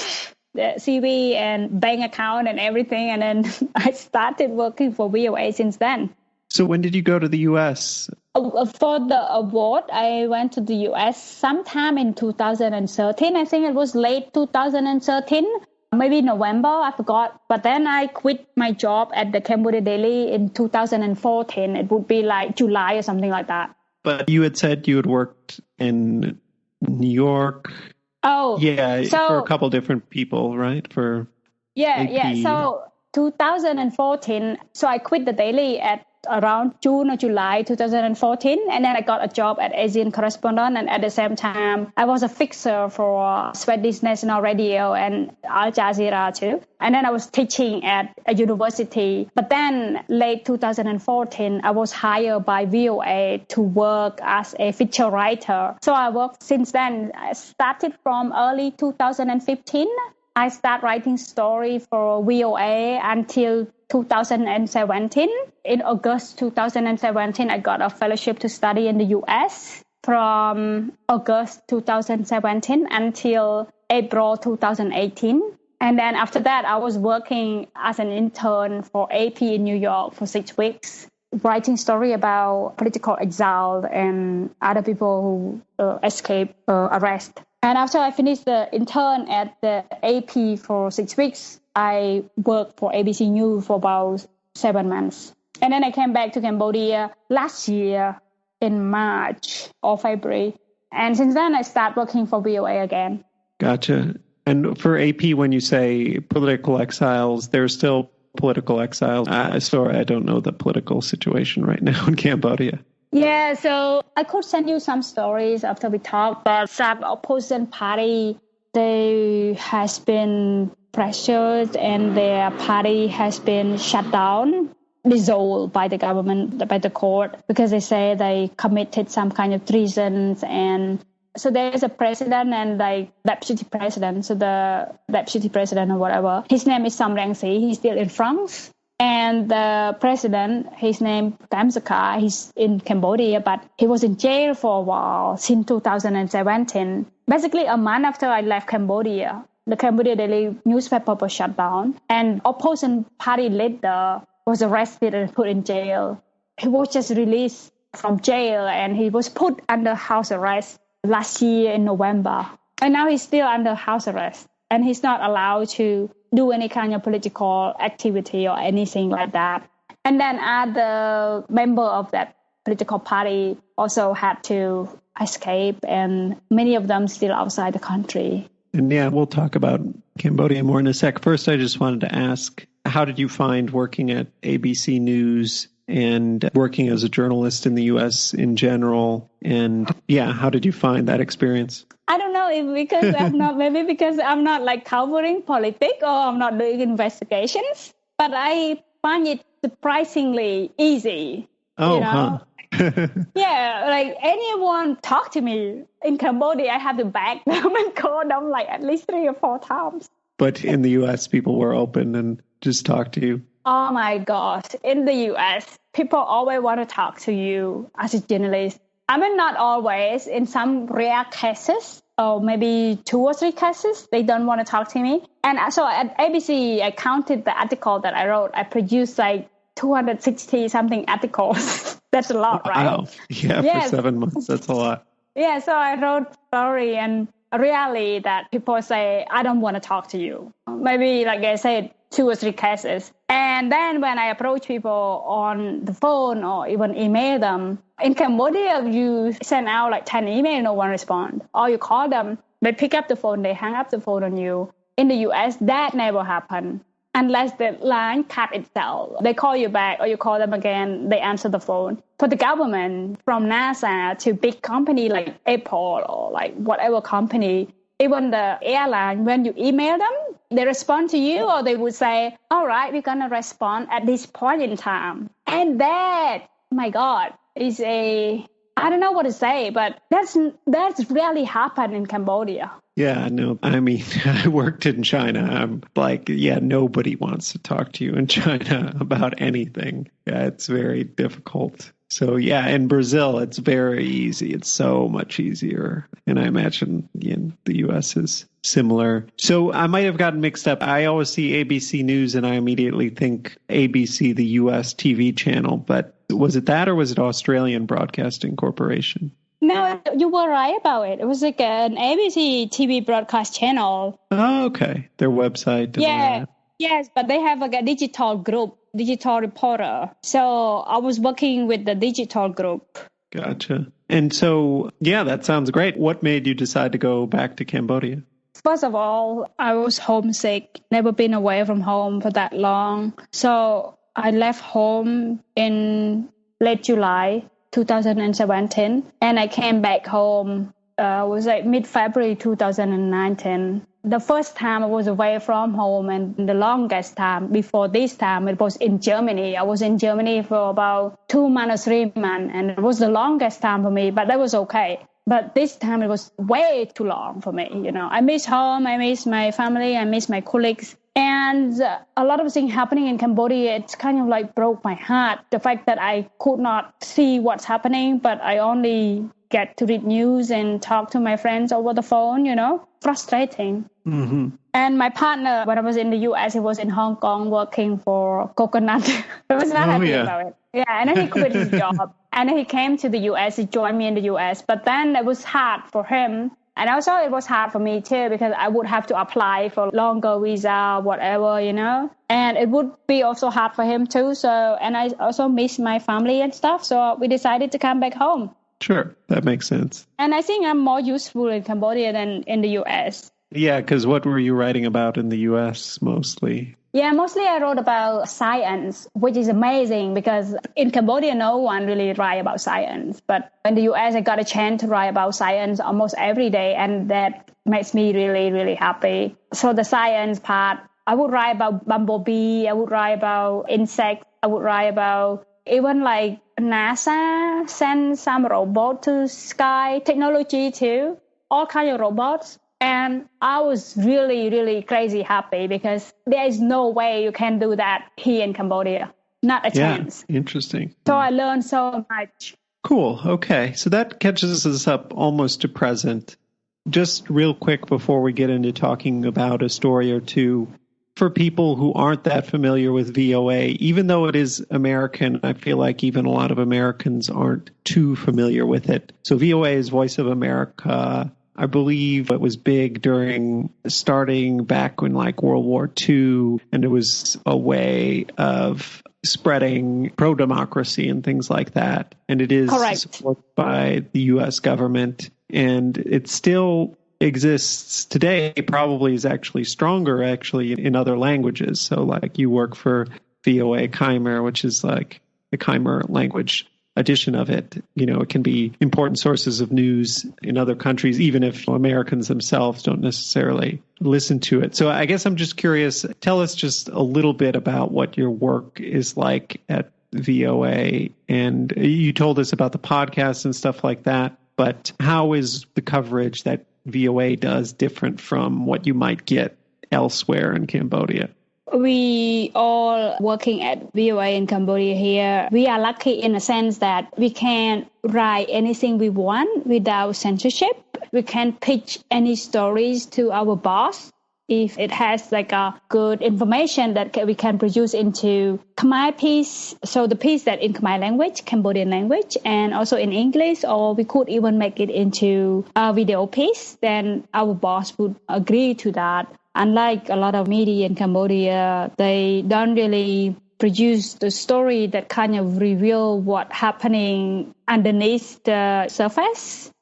the CV and bank account and everything. And then I started working for VOA since then. So when did you go to the U.S.? For the award, I went to the US sometime in 2013. I think it was late 2013, maybe November, I forgot. But then I quit my job at the Cambodia Daily in 2014. It would be like July or something like that. But you had said you had worked in New York. Oh, yeah, for a couple different people, right? Yeah. So 2014. So I quit the Daily at around June or July 2014, and then I got a job at Asian Correspondent, and at the same time I was a fixer for Swedish National Radio and Al Jazeera too. And then I was teaching at a university. But then late 2014 I was hired by VOA to work as a feature writer. So I worked since then. I started from early 2015. I started writing story for VOA until 2017. In August 2017, I got a fellowship to study in the US from August 2017 until April 2018. And then after that, I was working as an intern for AP in New York for 6 weeks, writing story about political exile and other people who escape arrest. And after I finished the intern at the AP for 6 weeks, I worked for ABC News for about 7 months. And then I came back to Cambodia last year in March or February. And since then, I started working for VOA again. Gotcha. And for AP, when you say political exiles, there's still political exiles. Sorry, I don't know the political situation right now in Cambodia. Yeah, so I could send you some stories after we talk, but some opposition party, they has been pressured and their party has been shut down, dissolved by the government, by the court, because they say they committed some kind of treasons. And so there's a president and like deputy president. So the deputy president or whatever, his name is Sam Rainsy. He's still in France. And the president, his name Kamsaka, he's in Cambodia, but he was in jail for a while since 2017. Basically, a month after I left Cambodia, the Cambodia Daily newspaper was shut down, and opposition party leader was arrested and put in jail. He was just released from jail, and he was put under house arrest last year in November. And now he's still under house arrest, and he's not allowed to do any kind of political activity or anything like that. And then other member of that political party also had to escape, and many of them still outside the country. And yeah, we'll talk about Cambodia more in a sec. First, I just wanted to ask, how did you find working at ABC News and working as a journalist in the U.S. in general? And yeah, how did you find that experience? I don't know if because I'm not like covering politics or I'm not doing investigations, but I find it surprisingly easy. Oh, you know? Yeah, like anyone talk to me in Cambodia, I have to beg them and call them like at least 3 or 4 times. But in the U.S., people were open and just talk to you. Oh my gosh. In the U.S., people always want to talk to you as a journalist. I mean, not always. In some rare cases, or maybe 2 or 3 cases, they don't want to talk to me. And so at ABC, I counted the article that I wrote. I produced like 260 something articles. That's a lot, right? Wow. Yeah, yes. For 7 months, that's a lot. Yeah, so I wrote story, and really that people say, I don't want to talk to you. Maybe, like I said, 2 or 3 cases. And then when I approach people on the phone or even email them, in Cambodia, you send out like 10 emails, no one responds. Or you call them, they pick up the phone, they hang up the phone on you. In the US, that never happened. Unless the line cut itself. They call you back or you call them again, they answer the phone. For the government, from NASA to big company like Apple or like whatever company, even the airline, when you email them, they respond to you or they would say, all right, we're going to respond at this point in time. And that, my God, is I don't know what to say, but that's rarely happened in Cambodia. Yeah, no, I mean, I worked in China. I'm like, yeah, nobody wants to talk to you in China about anything. Yeah, it's very difficult. So yeah, in Brazil, it's very easy. It's so much easier. And I imagine in the U.S. is similar. So I might have gotten mixed up. I always see ABC News and I immediately think ABC, the U.S. TV channel. But was it that or was it Australian Broadcasting Corporation? No, you were right about it. It was like an ABC TV broadcast channel. Oh, okay. Their website. Yeah. Yes, but they have like a digital group, digital reporter. So I was working with the digital group. Gotcha. And so, yeah, that sounds great. What made you decide to go back to Cambodia? First of all, I was homesick, never been away from home for that long. So I left home in late July 2017, and I came back home, it was like mid-February 2019. The first time I was away from home, and the longest time before this time, it was in Germany. I was in Germany for about 2 months or 3 months, and it was the longest time for me, but that was okay. But this time it was way too long for me. You know, I miss home, I miss my family, I miss my colleagues. And a lot of things happening in Cambodia, it's kind of like broke my heart. The fact that I could not see what's happening, but I only get to read news and talk to my friends over the phone, you know, frustrating. Mm-hmm. And my partner, when I was in the U.S., he was in Hong Kong working for Coconut. I was not happy about it. Yeah, and then he quit his job. And then he came to the U.S., he joined me in the U.S. But then it was hard for him. And also it was hard for me too, because I would have to apply for longer visa, whatever, you know. And it would be also hard for him too. So, and I also miss my family and stuff. So we decided to come back home. Sure, that makes sense. And I think I'm more useful in Cambodia than in the U.S. Yeah, because what were you writing about in the U.S. mostly? Yeah, mostly I wrote about science, which is amazing because in Cambodia, no one really write about science. But in the U.S., I got a chance to write about science almost every day, and that makes me really, really happy. So the science part, I would write about bumblebee, I would write about insects, I would write about even like NASA send some robot to sky, technology too, all kinds of robots. And I was really, really crazy happy because there is no way you can do that here in Cambodia. Not a chance. Interesting. So I learned so much. Cool. Okay. So that catches us up almost to present. Just real quick before we get into talking about a story or two, for people who aren't that familiar with VOA, even though it is American, I feel like even a lot of Americans aren't too familiar with it. So VOA is Voice of America. I believe it was big during starting back when like World War II, and it was a way of spreading pro-democracy and things like that. And it is supported by the U.S. government, and it still exists today. Probably is actually stronger in other languages. So like you work for VOA Khmer, which is like the Khmer language edition of it. You know, it can be important sources of news in other countries, even if Americans themselves don't necessarily listen to it. So I guess I'm just curious, tell us just a little bit about what your work is like at VOA. And you told us about the podcast and stuff like that, but how is the coverage that VOA does different from what you might get elsewhere in Cambodia? We all working at VOA in Cambodia here. We are lucky in a sense that we can write anything we want without censorship. We can pitch any stories to our boss if it has like a good information that we can produce into Khmer piece. So the piece that in Khmer language, Cambodian language, and also in English, or we could even make it into a video piece. Then our boss would agree to that. Unlike a lot of media in Cambodia, they don't really produce the story that kind of reveal what's happening underneath the surface.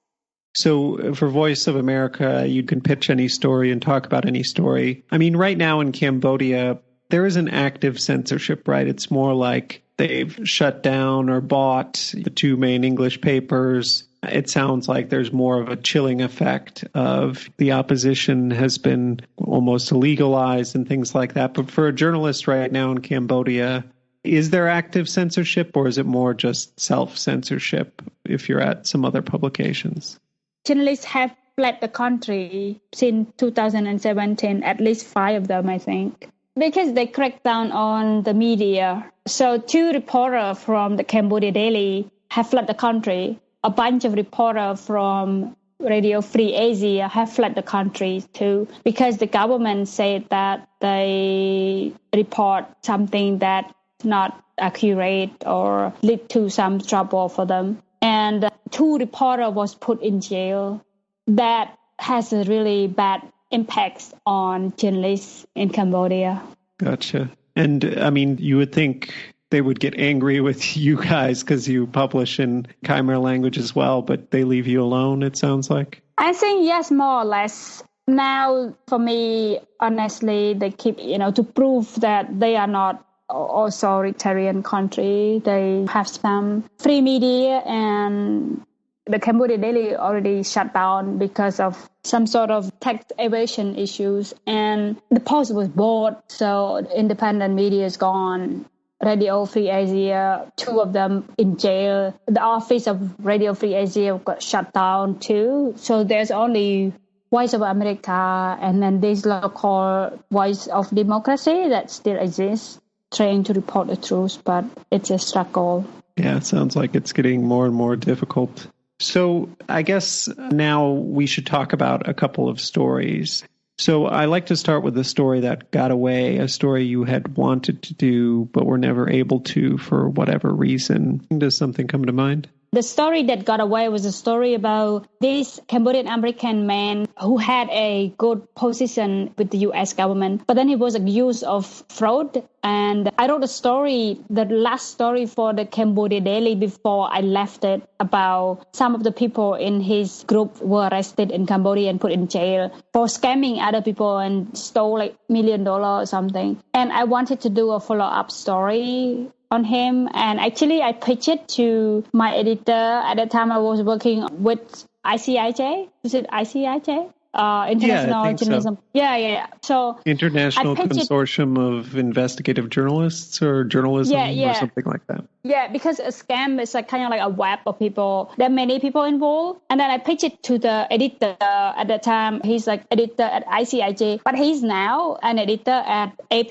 So for Voice of America, you can pitch any story and talk about any story. I mean, right now in Cambodia, there isn't active censorship, right? It's more like they've shut down or bought the two main English papers. It sounds like there's more of a chilling effect of the opposition has been almost illegalized and things like that. But for a journalist right now in Cambodia, is there active censorship or is it more just self-censorship if you're at some other publications? Journalists have fled the country since 2017, at least 5 of them, I think, because they cracked down on the media. So 2 reporters from the Cambodia Daily, have fled the country. A bunch of reporters from Radio Free Asia have fled the country too, because the government said that they report something that's not accurate or lead to some trouble for them. And 2 reporters was put in jail. That has a really bad impact on journalists in Cambodia. Gotcha. And I mean, you would think they would get angry with you guys because you publish in Khmer language as well, but they leave you alone, it sounds like? I think yes, more or less. Now, for me, honestly, they keep, to prove that they are not authoritarian country. They have some free media, and the Cambodia Daily already shut down because of some sort of tax evasion issues. And the Post was bought, so independent media is gone. Radio Free Asia, 2 of them in jail. The office of Radio Free Asia got shut down too. So there's only Voice of America and then this local Voice of Democracy that still exists, trying to report the truth, but it's a struggle. Yeah, it sounds like it's getting more and more difficult. So I guess now we should talk about a couple of stories. So I like to start with the story that got away, a story you had wanted to do but were never able to for whatever reason. Does something come to mind? The story that got away was a story about this Cambodian-American man who had a good position with the U.S. government, but then he was accused of fraud. And I wrote a story, the last story for the Cambodia Daily before I left it, about some of the people in his group were arrested in Cambodia and put in jail for scamming other people and stole like $1 million or something. And I wanted to do a follow-up story on him. And actually, I pitched it to my editor. At that time, I was working with ICIJ. Is it ICIJ? International Journalism. So. Yeah. So International Consortium of Investigative Journalists or Journalism or something like that. Yeah, because a scam is kind of like a web of people. There are many people involved. And then I pitched it to the editor at that time. He's like editor at ICIJ, but he's now an editor at AP,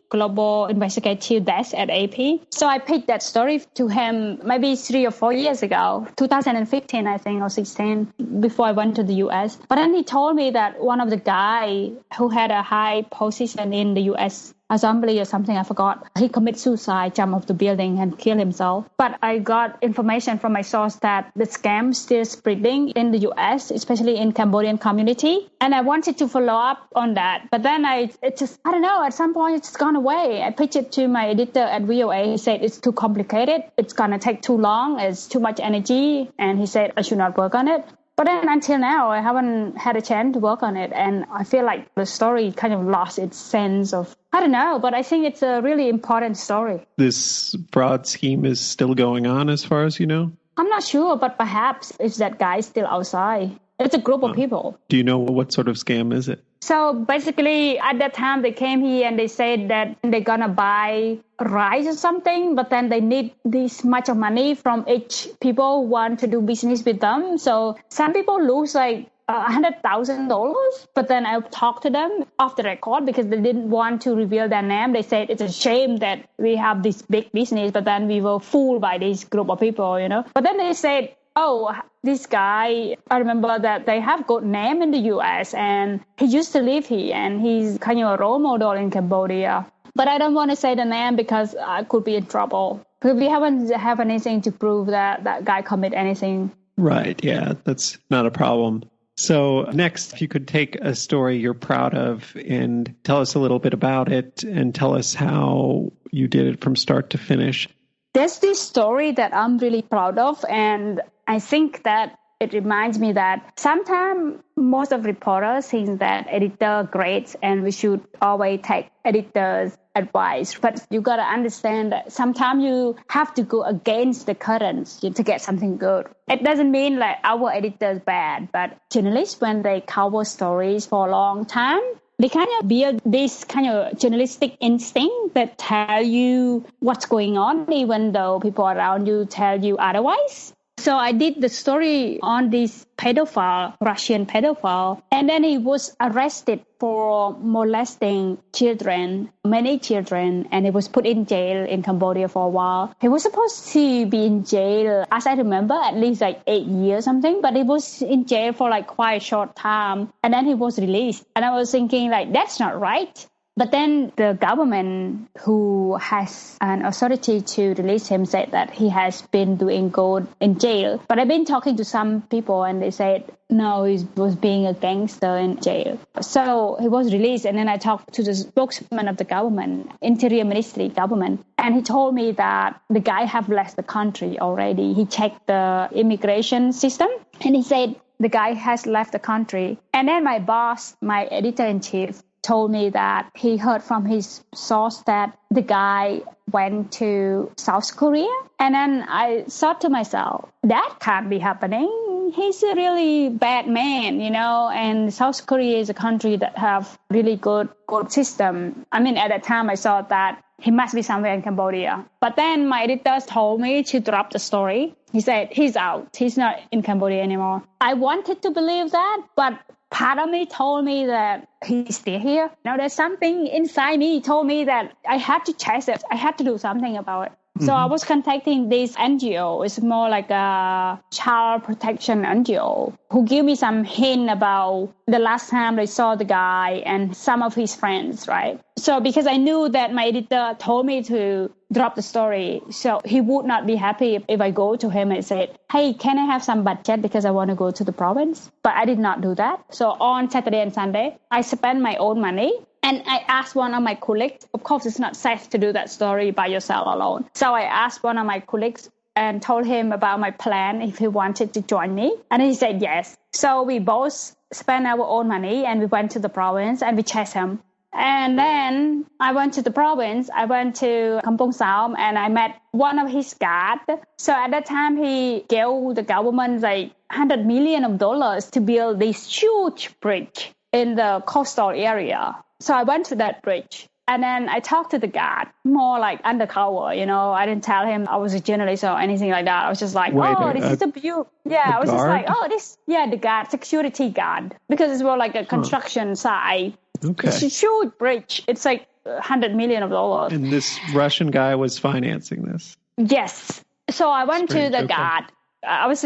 Global Investigative Desk at AP. So I pitched that story to him maybe 3 or 4 years ago, 2015, I think, or 16, before I went to the US. But then he told me that one of the guy who had a high position in the US Assembly or something, I forgot, he committed suicide, jumped off the building and killed himself. But I got information from my source that the scam still spreading in the US, especially in Cambodian community. And I wanted to follow up on that. But then I don't know, at some point it's gone away. I pitched it to my editor at VOA. He said it's too complicated. It's going to take too long. It's too much energy. And he said I should not work on it. But then until now, I haven't had a chance to work on it. And I feel like the story kind of lost its sense of, I don't know, but I think it's a really important story. This broad scheme is still going on as far as you know? I'm not sure, but perhaps if that guy is still outside. It's a group of people. Do you know what sort of scam is it? So basically, at that time, they came here and they said that they're going to buy rice or something, but then they need this much of money from each people who want to do business with them. So some people lose like $100,000. But then I talked to them off the record because they didn't want to reveal their name. They said it's a shame that we have this big business, but then we were fooled by this group of people, But then they said, oh, this guy, I remember that they have good name in the U.S. and he used to live here and he's kind of a role model in Cambodia. But I don't want to say the name because I could be in trouble. Because we haven't have anything to prove that that guy committed anything. Right, yeah, that's not a problem. So next, if you could take a story you're proud of and tell us a little bit about it and tell us how you did it from start to finish. There's this story that I'm really proud of, and I think that it reminds me that sometimes most of reporters think that editor grades and we should always take editors' advice. But you got to understand that sometimes you have to go against the current to get something good. It doesn't mean like our editor is bad, but journalists, when they cover stories for a long time, they kind of build this kind of journalistic instinct that tell you what's going on, even though people around you tell you otherwise. So I did the story on this pedophile, Russian pedophile, and then he was arrested for molesting children, many children, and he was put in jail in Cambodia for a while. He was supposed to be in jail, as I remember, at least like 8 years something, but he was in jail for like quite a short time, and then he was released. And I was thinking like, that's not right. But then the government, who has an authority to release him, said that he has been doing good in jail. But I've been talking to some people and they said, no, he was being a gangster in jail. So he was released. And then I talked to the spokesman of the government, Interior Ministry government. And he told me that the guy have left the country already. He checked the immigration system and he said the guy has left the country. And then my boss, my editor-in-chief, told me that he heard from his source that the guy went to South Korea. And then I thought to myself, that can't be happening. He's a really bad man, and South Korea is a country that have really good system. I mean, at that time I thought that he must be somewhere in Cambodia. But then my editors told me to drop the story. He said, he's out. He's not in Cambodia anymore. I wanted to believe that, but part of me told me that he's still here. There's something inside me told me that I had to chase it. I had to do something about it. Mm-hmm. So I was contacting this NGO. It's more like a child protection NGO who gave me some hint about the last time they saw the guy and some of his friends, right? So because I knew that my editor told me to drop the story, so he would not be happy if I go to him and said, hey, can I have some budget because I want to go to the province? But I did not do that. So on Saturday and Sunday, I spent my own money. And I asked one of my colleagues, of course, it's not safe to do that story by yourself alone. So I asked one of my colleagues and told him about my plan if he wanted to join me. And he said yes. So we both spent our own money and we went to the province and we chased him. And then I went to the province. I went to Kampong Saum and I met one of his guards. So at that time, he gave the government like $100 million to build this huge bridge in the coastal area. So I went to that bridge and then I talked to the guard, more like undercover, I didn't tell him I was a journalist or anything like that. I was just like, this is a beautiful. Yeah, I was guard? Just like, the guard, security guard, because it's more like a construction site. Okay. It's a huge bridge. It's like $100 million. And this Russian guy was financing this? Yes. So I went to the guard. I was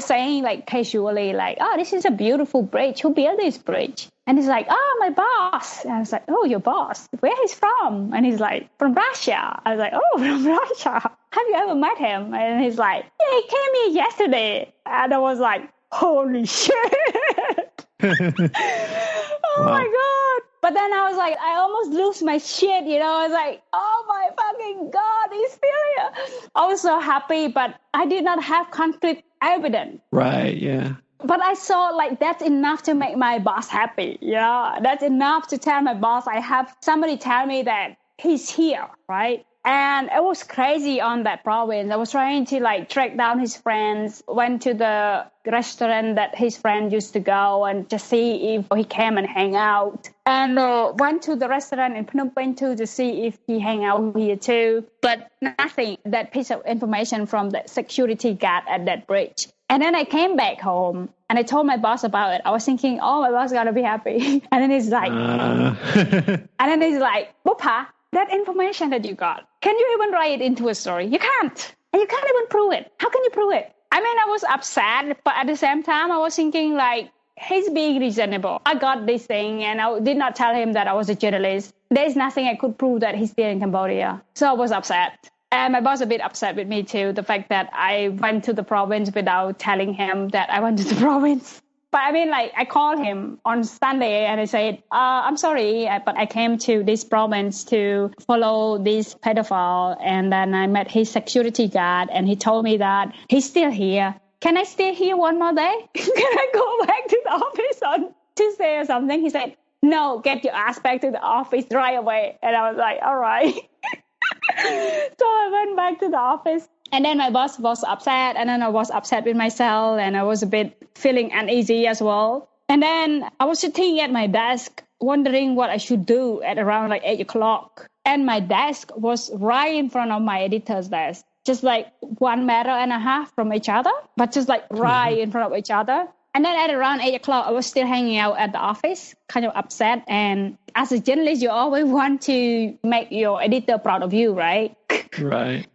saying like casually, like, this is a beautiful bridge. Who built this bridge? And he's like, my boss. And I was like, your boss? Where he's from? And he's like, from Russia. I was like, from Russia. Have you ever met him? And he's like, yeah, he came here yesterday. And I was like, holy shit. Wow. My God. But then I was like, I almost lose my shit, I was like, oh my fucking God, he's still here. I was so happy, but I did not have concrete evidence. Right, yeah. But I saw like that's enough to make my boss happy. That's enough to tell my boss I have somebody tell me that he's here, right? And it was crazy on that province. I was trying to like track down his friends, went to the restaurant that his friend used to go and just see if he came and hang out. And went to the restaurant in Phnom Penh too to see if he hang out here too. But nothing, that piece of information from the security guard at that bridge. And then I came back home and I told my boss about it. I was thinking, my boss got to be happy. And then he's like, Bopha, that information that you got, can you even write it into a story? You can't. And you can't even prove it. How can you prove it? I mean, I was upset, but at the same time, I was thinking like, he's being reasonable. I got this thing and I did not tell him that I was a journalist. There's nothing I could prove that he's still in Cambodia. So I was upset. And my boss was a bit upset with me too, the fact that I went to the province without telling him that I went to the province. But I mean, like, I called him on Sunday and I said, I'm sorry, but I came to this province to follow this pedophile. And then I met his security guard and he told me that he's still here. Can I stay here one more day? Can I go back to the office on Tuesday or something? He said, no, get your ass back to the office right away. And I was like, all right. So I went back to the office and then my boss was upset and then I was upset with myself and I was a bit feeling uneasy as well. And then I was sitting at my desk wondering what I should do at around like 8 o'clock. And my desk was right in front of my editor's desk. just like 1.5 meters from each other, but just like right in front of each other. And then at around 8 o'clock, I was still hanging out at the office, kind of upset. And as a journalist, you always want to make your editor proud of you, right? Right.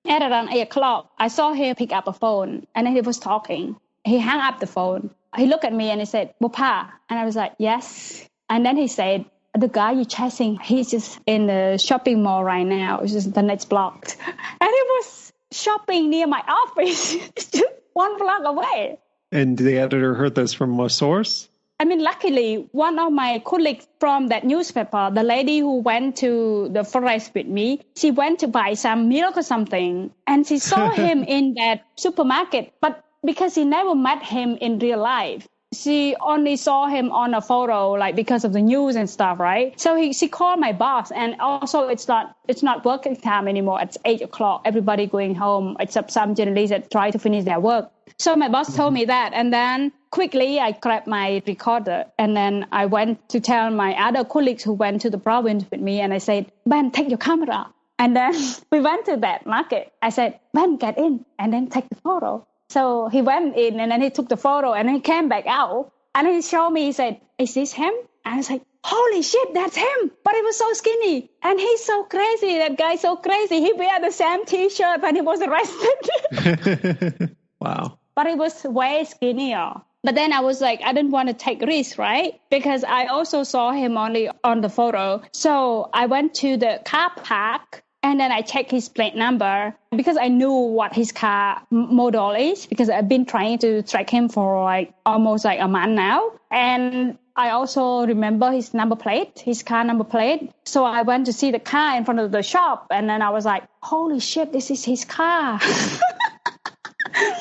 At around 8 o'clock, I saw him pick up a phone, and then he was talking. He hung up the phone. He looked at me and he said, Bopha. And I was like, yes. And then he said, the guy you're chasing, he's just in the shopping mall right now. It's just the next block. And he was shopping near my office, just 1 block away. And the editor heard this from a source? I mean, luckily, one of my colleagues from that newspaper, the lady who went to the forest with me, she went to buy some milk or something, and she saw him in that supermarket. But because she never met him in real life, she only saw him on a photo, like because of the news and stuff, right? So she called my boss, and also it's not working time anymore. It's 8 o'clock. Everybody going home, except some journalists that try to finish their work. So my boss told me that, and then quickly I grabbed my recorder, and then I went to tell my other colleagues who went to the province with me, and I said, Ben, take your camera. And then we went to that market. I said, Ben, get in, and then take the photo. So he went in, and then he took the photo, and then he came back out, and he showed me, he said, is this him? And I was like, holy shit, that's him. But he was so skinny, and he's so crazy. That guy's so crazy. He wear the same T-shirt when he was arrested. Wow. But he was way skinnier. But then I was like, I didn't want to take risks, right? Because I also saw him only on the photo. So I went to the car park, and then I checked his plate number because I knew what his car model is, because I've been trying to track him for like almost like a month now. And I also remember his number plate, his car number plate. So I went to see the car in front of the shop, and then I was like, holy shit, this is his car.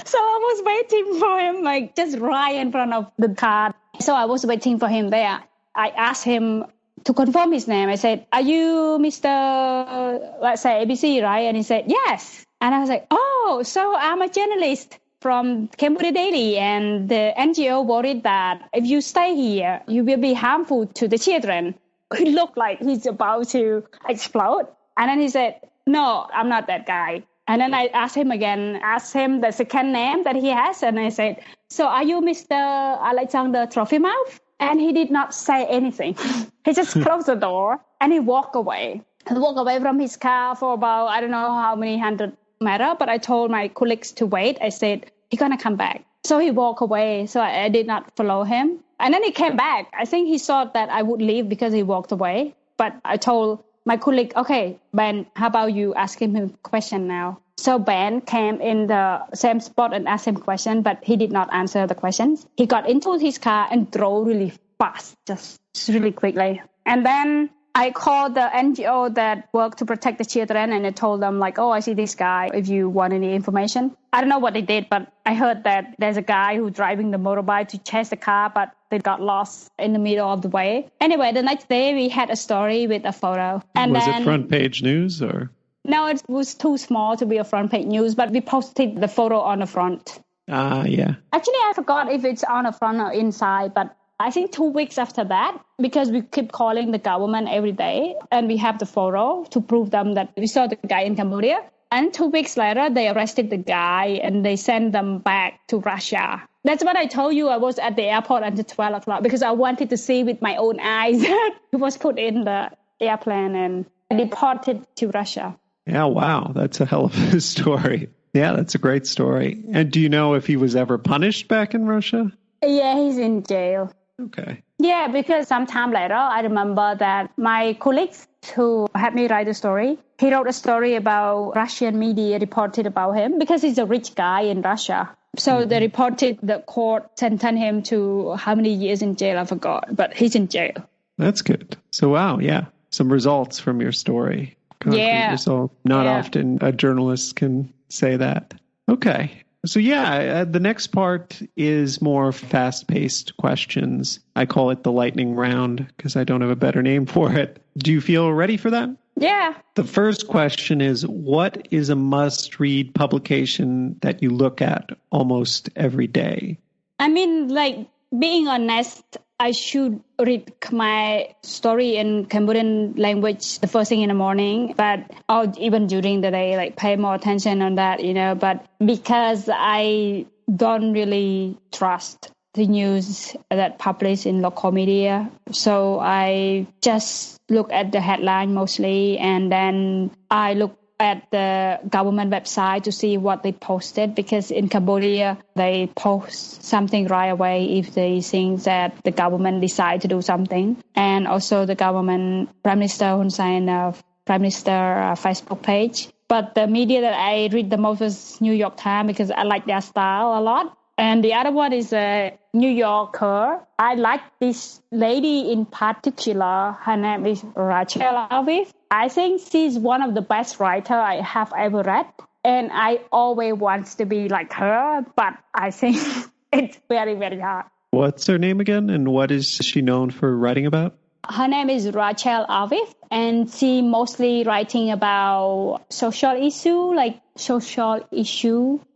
So I was waiting for him, like just right in front of the car. So I was waiting for him there. I asked him to confirm his name. I said, are you Mr. let's say ABC, right? And he said, yes. And I was like, oh, so I'm a journalist from Cambodia Daily, and the NGO worried that if you stay here, you will be harmful to the children. He looked like he's about to explode. And then he said, no, I'm not that guy. And then I asked him the second name that he has. And I said, so are you Mr. Alexander Trophimov? And he did not say anything. He just closed the door and he walked away. He walked away from his car for about, I don't know how many 100 meters. But I told my colleagues to wait. I said, he's going to come back. So he walked away. So I did not follow him. And then he came back. I think he thought that I would leave because he walked away. But I told my colleague, okay, Ben, how about you ask him a question now? So Ben came in the same spot and asked him a question, but he did not answer the questions. He got into his car and drove really fast, just really quickly. And then I called the NGO that worked to protect the children, and I told them, like, oh, I see this guy, if you want any information. I don't know what they did, but I heard that there's a guy who's driving the motorbike to chase the car, but they got lost in the middle of the way. Anyway, the next day we had a story with a photo. And was it front page news or? No, it was too small to be a front page news, but we posted the photo on the front. Yeah. Actually, I forgot if it's on the front or inside, but I think 2 weeks after that, because we keep calling the government every day, and we have the photo to prove them that we saw the guy in Cambodia. And 2 weeks later, they arrested the guy and they sent them back to Russia. That's what I told you. I was at the airport until 12 o'clock because I wanted to see with my own eyes that he was put in the airplane and deported to Russia. Yeah, wow. That's a hell of a story. Yeah, that's a great story. And do you know if he was ever punished back in Russia? Yeah, he's in jail. Okay. Yeah, because sometime later, I remember that my colleagues who had me write the story, he wrote a story about Russian media reported about him because he's a rich guy in Russia. So they reported the court sentenced him to how many years in jail, I forgot, but he's in jail. That's good. So, wow, yeah, some results from your story. Concrete result. Not often a journalist can say that. Okay. So the next part is more fast-paced questions. I call it the lightning round because I don't have a better name for it. Do you feel ready for that? Yeah. The first question is, what is a must-read publication that you look at almost every day? I mean, like, being honest, I should read my story in Cambodian language the first thing in the morning, or even during the day, like pay more attention on that, but because I don't really trust the news that published in local media. So I just look at the headline mostly, and then I look at the government website to see what they posted, because in Cambodia, they post something right away if they think that the government decide to do something. And also the government, Prime Minister Hun Sen, Prime Minister Facebook page. But the media that I read the most is New York Times, because I like their style a lot. And the other one is a New Yorker. I like this lady in particular. Her name is Rachel Alviv. I think she's one of the best writers I have ever read. And I always want to be like her, but I think it's very, very hard. What's her name again, and what is she known for writing about? Her name is Rachel Alviv, and she mostly writing about social issue,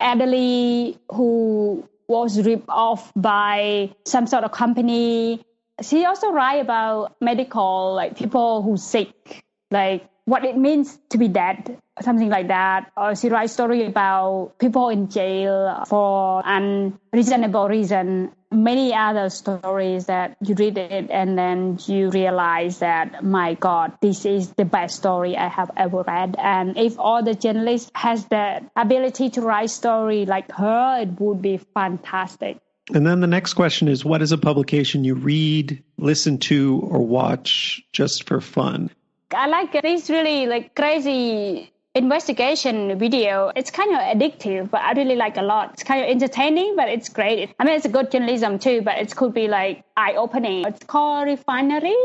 elderly who was ripped off by some sort of company. She also write about medical, like people who sick, like what it means to be dead, something like that. Or she writes story about people in jail for unreasonable reason. Many other stories that you read it and then you realize that, my God, this is the best story I have ever read. And if all the journalists has the ability to write story like her, it would be fantastic. And then the next question is, what is a publication you read, listen to, or watch just for fun? I like this really crazy investigation video. It's kind of addictive, but I really like a lot. It's kind of entertaining, but it's great. It's a good journalism too, but it could be eye-opening. It's called Refinery.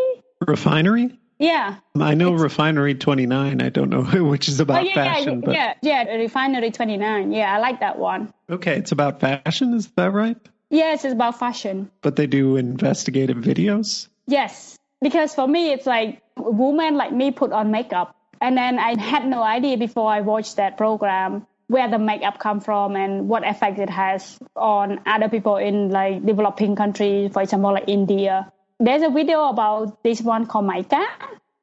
Refinery? Yeah. I know Refinery 29. I don't know which is about fashion. Refinery 29. Yeah, I like that one. Okay, it's about fashion, is that right? Yes, it's about fashion. But they do investigative videos? Yes, because for me, it's like a woman like me put on makeup. And then I had no idea before I watched that program where the makeup come from and what effect it has on other people in developing countries, for example, like India. There's a video about this one called Maika.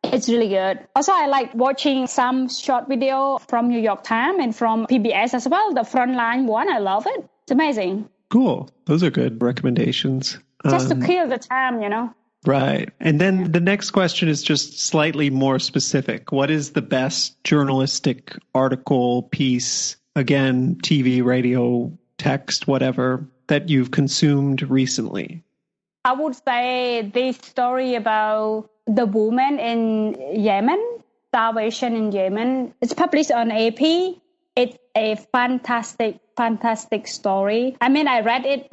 It's really good. Also, I like watching some short video from New York Times and from PBS as well. The Frontline one, I love it. It's amazing. Cool. Those are good recommendations. Just to kill the time, Right. And then the next question is just slightly more specific. What is the best journalistic article, piece, again, TV, radio, text, whatever, that you've consumed recently? I would say this story about the woman in Yemen, starvation in Yemen. It's published on AP. It's a fantastic, fantastic story. I read it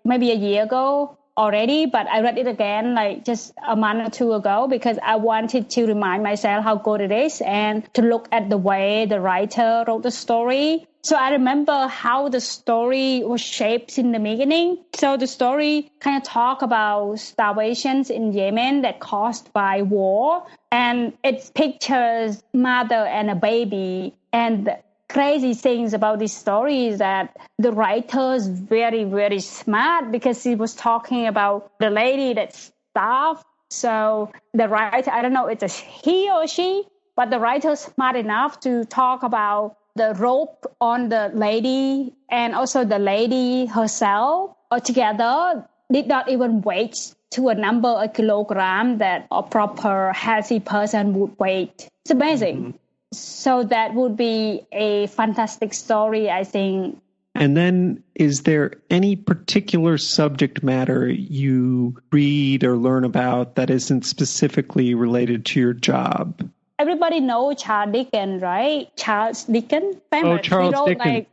maybe a year ago already, but I read it again just a month or two ago because I wanted to remind myself how good it is and to look at the way the writer wrote the story. So I remember how the story was shaped in the beginning. So the story kind of talk about starvations in Yemen that caused by war, and it pictures mother and a baby. And the crazy things about this story is that the writer is very, very smart because he was talking about the lady that starved. So the writer, I don't know if it's he or she, but the writer is smart enough to talk about the rope on the lady and also the lady herself altogether did not even weigh to a number, a kilogram that a proper healthy person would weigh. It's amazing. Mm-hmm. So that would be a fantastic story, I think. And then is there any particular subject matter you read or learn about that isn't specifically related to your job? Everybody knows Charles Dickens, right? Charles Dickens. Famous. Oh, Charles Dickens.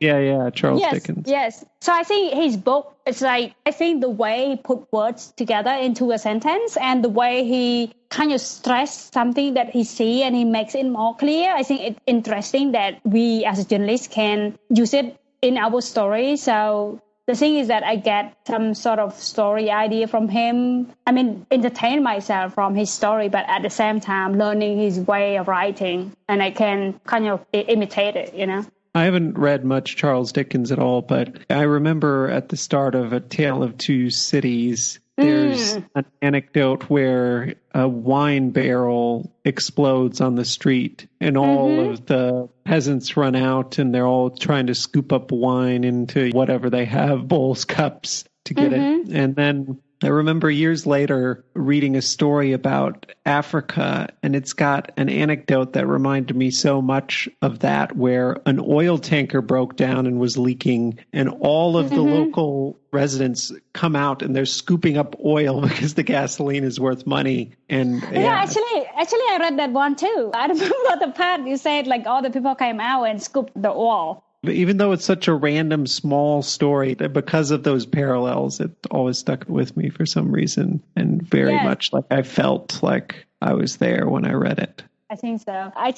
Charles Dickens. Yes. So I think his book, it's I think the way he put words together into a sentence and the way he kind of stress something that he see and he makes it more clear. I think it's interesting that we as a journalist can use it in our story. So the thing is that I get some sort of story idea from him. Entertain myself from his story, but at the same time, learning his way of writing. And I can kind of imitate it, I haven't read much Charles Dickens at all, but I remember at the start of A Tale of Two Cities, There's an anecdote where a wine barrel explodes on the street and all of the peasants run out and they're all trying to scoop up wine into whatever they have, bowls, cups, to get it. And then I remember years later reading a story about Africa, and it's got an anecdote that reminded me so much of that, where an oil tanker broke down and was leaking, and all of the local residents come out and they're scooping up oil because the gasoline is worth money. And actually, I read that one too. I remember the part you said, like, all the people came out and scooped the oil. Even though it's such a random, small story, that because of those parallels, it always stuck with me for some reason. And very much like I felt like I was there when I read it. I think so. I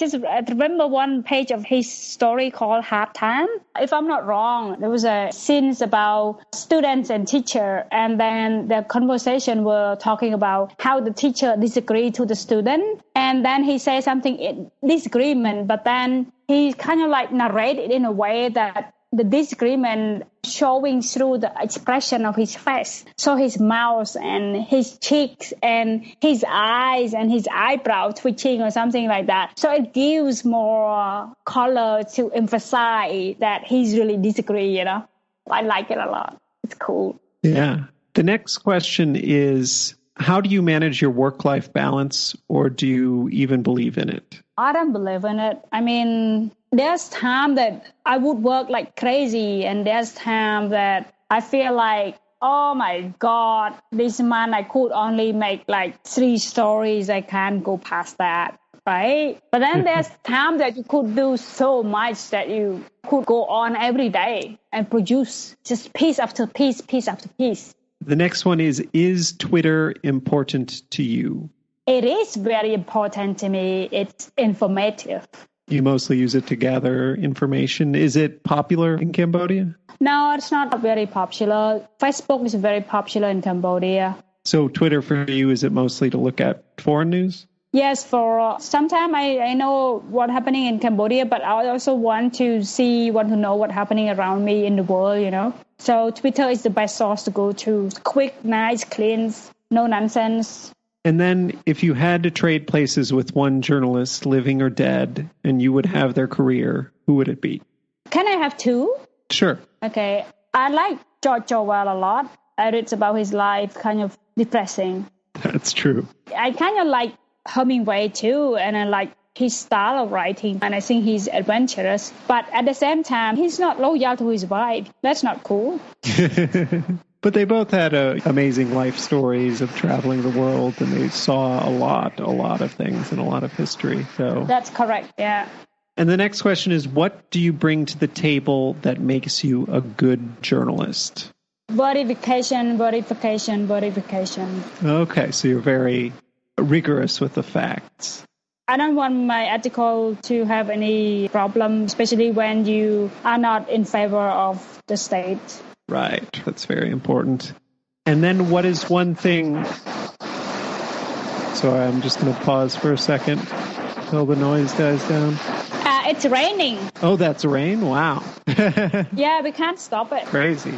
remember one page of his story called Hard Time. If I'm not wrong, there was a scene about students and teacher, and then the conversation were talking about how the teacher disagreed to the student. And then he said something in disagreement, but then he kind of like narrated it in a way that the disagreement showing through the expression of his face. So his mouth and his cheeks and his eyes and his eyebrow twitching or something like that. So it gives more color to emphasize that he's really disagree, I like it a lot. It's cool. Yeah. The next question is, how do you manage your work-life balance, or do you even believe in it? I don't believe in it. I mean, there's time that I would work like crazy, and there's time that I feel like, oh my God, this month I could only make like 3 stories. I can't go past that, right? But then there's time that you could do so much that you could go on every day and produce just piece after piece, piece after piece. The next one is Twitter important to you? It is very important to me. It's informative. You mostly use it to gather information. Is it popular in Cambodia? No, it's not very popular. Facebook is very popular in Cambodia. So Twitter for you, is it mostly to look at foreign news? Yes, for sometimes I know what's happening in Cambodia, but I also want to know what's happening around me in the world, So Twitter is the best source to go to. Quick, nice, clean, no nonsense. And then if you had to trade places with one journalist, living or dead, and you would have their career, who would it be? Can I have 2? Sure. Okay. I like George Orwell a lot. I read about his life, kind of depressing. That's true. I kind of like Hemingway too, and I like his style of writing, and I think he's adventurous. But at the same time, he's not loyal to his wife. That's not cool. But they both had amazing life stories of traveling the world, and they saw a lot of things and a lot of history. So that's correct, yeah. And the next question is, what do you bring to the table that makes you a good journalist? Verification. Okay, so you're very rigorous with the facts. I don't want my article to have any problem, especially when you are not in favor of the state. Right, that's very important. And then what is one thing... Sorry, I'm just going to pause for a second till the noise dies down. It's raining. Oh, that's rain? Wow. Yeah, we can't stop it. Crazy.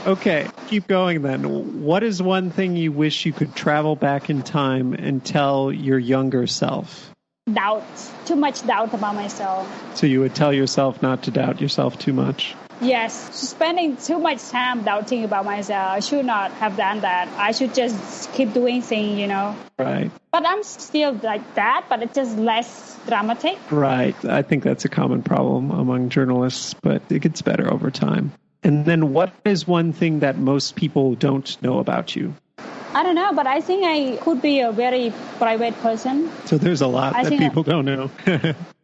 Okay, keep going then. What is one thing you wish you could travel back in time and tell your younger self? Doubt. Too much doubt about myself. So you would tell yourself not to doubt yourself too much? Yes. Spending too much time doubting about myself. I should not have done that. I should just keep doing things, Right. But I'm still like that, but it's just less dramatic. Right. I think that's a common problem among journalists, but it gets better over time. And then what is one thing that most people don't know about you? I don't know, but I think I could be a very private person. So there's a lot that people don't know.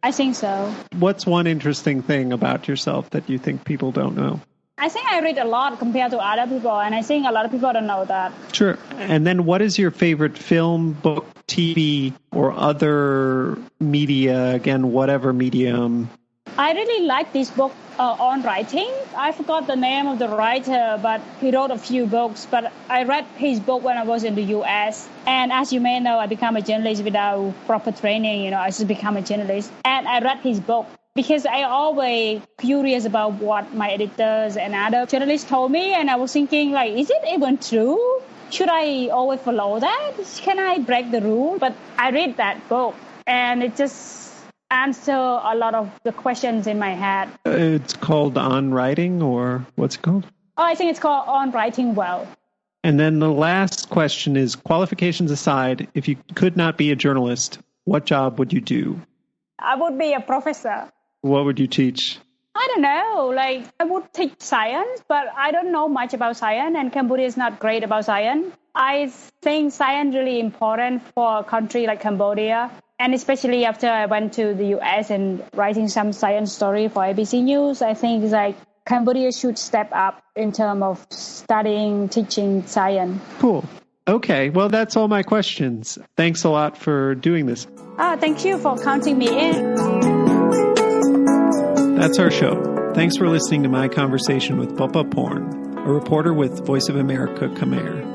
I think so. What's one interesting thing about yourself that you think people don't know? I think I read a lot compared to other people, and I think a lot of people don't know that. Sure. And then what is your favorite film, book, TV, or other media, again, whatever medium? I really like this book on writing. I forgot the name of the writer, but he wrote a few books. But I read his book when I was in the U.S. And as you may know, I became a journalist without proper training. I just became a journalist. And I read his book because I always curious about what my editors and other journalists told me. And I was thinking, is it even true? should I always follow that? Can I break the rule? But I read that book, and it just answer a lot of the questions in my head. It's called On Writing, or what's it called? Oh, I think it's called On Writing Well. And then the last question is, qualifications aside, if you could not be a journalist, what job would you do? I would be a professor. What would you teach? I don't know. I would teach science, but I don't know much about science, and Cambodia is not great about science. I think science is really important for a country like Cambodia. And especially after I went to the U.S. and writing some science story for ABC News, I think Cambodia should step up in terms of studying, teaching science. Cool. Okay. Well, that's all my questions. Thanks a lot for doing this. Thank you for counting me in. That's our show. Thanks for listening to my conversation with Bopha Phorn, a reporter with Voice of America Khmer.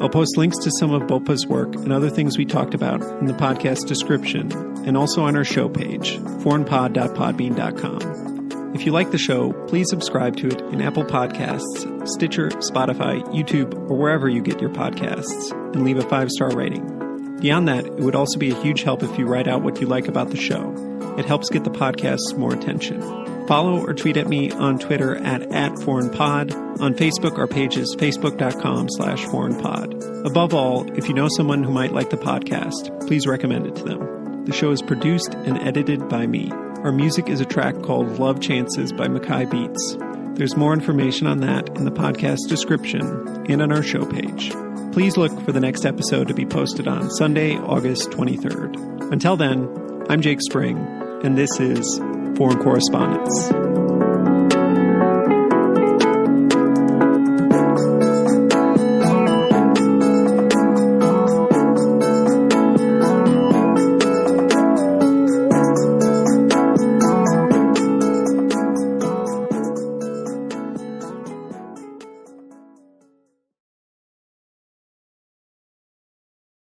I'll post links to some of Bopha's work and other things we talked about in the podcast description and also on our show page, foreignpod.podbean.com. If you like the show, please subscribe to it in Apple Podcasts, Stitcher, Spotify, YouTube, or wherever you get your podcasts, and leave a 5-star rating. Beyond that, it would also be a huge help if you write out what you like about the show. It helps get the podcast more attention. Follow or tweet at me on Twitter at @foreignpod. On Facebook, our page is facebook.com/foreignpod. Above all, if you know someone who might like the podcast, please recommend it to them. The show is produced and edited by me. Our music is a track called Love Chances by Mackay Beats. There's more information on that in the podcast description and on our show page. Please look for the next episode to be posted on Sunday, August 23rd. Until then, I'm Jake Spring, and this is Foreign Correspondence.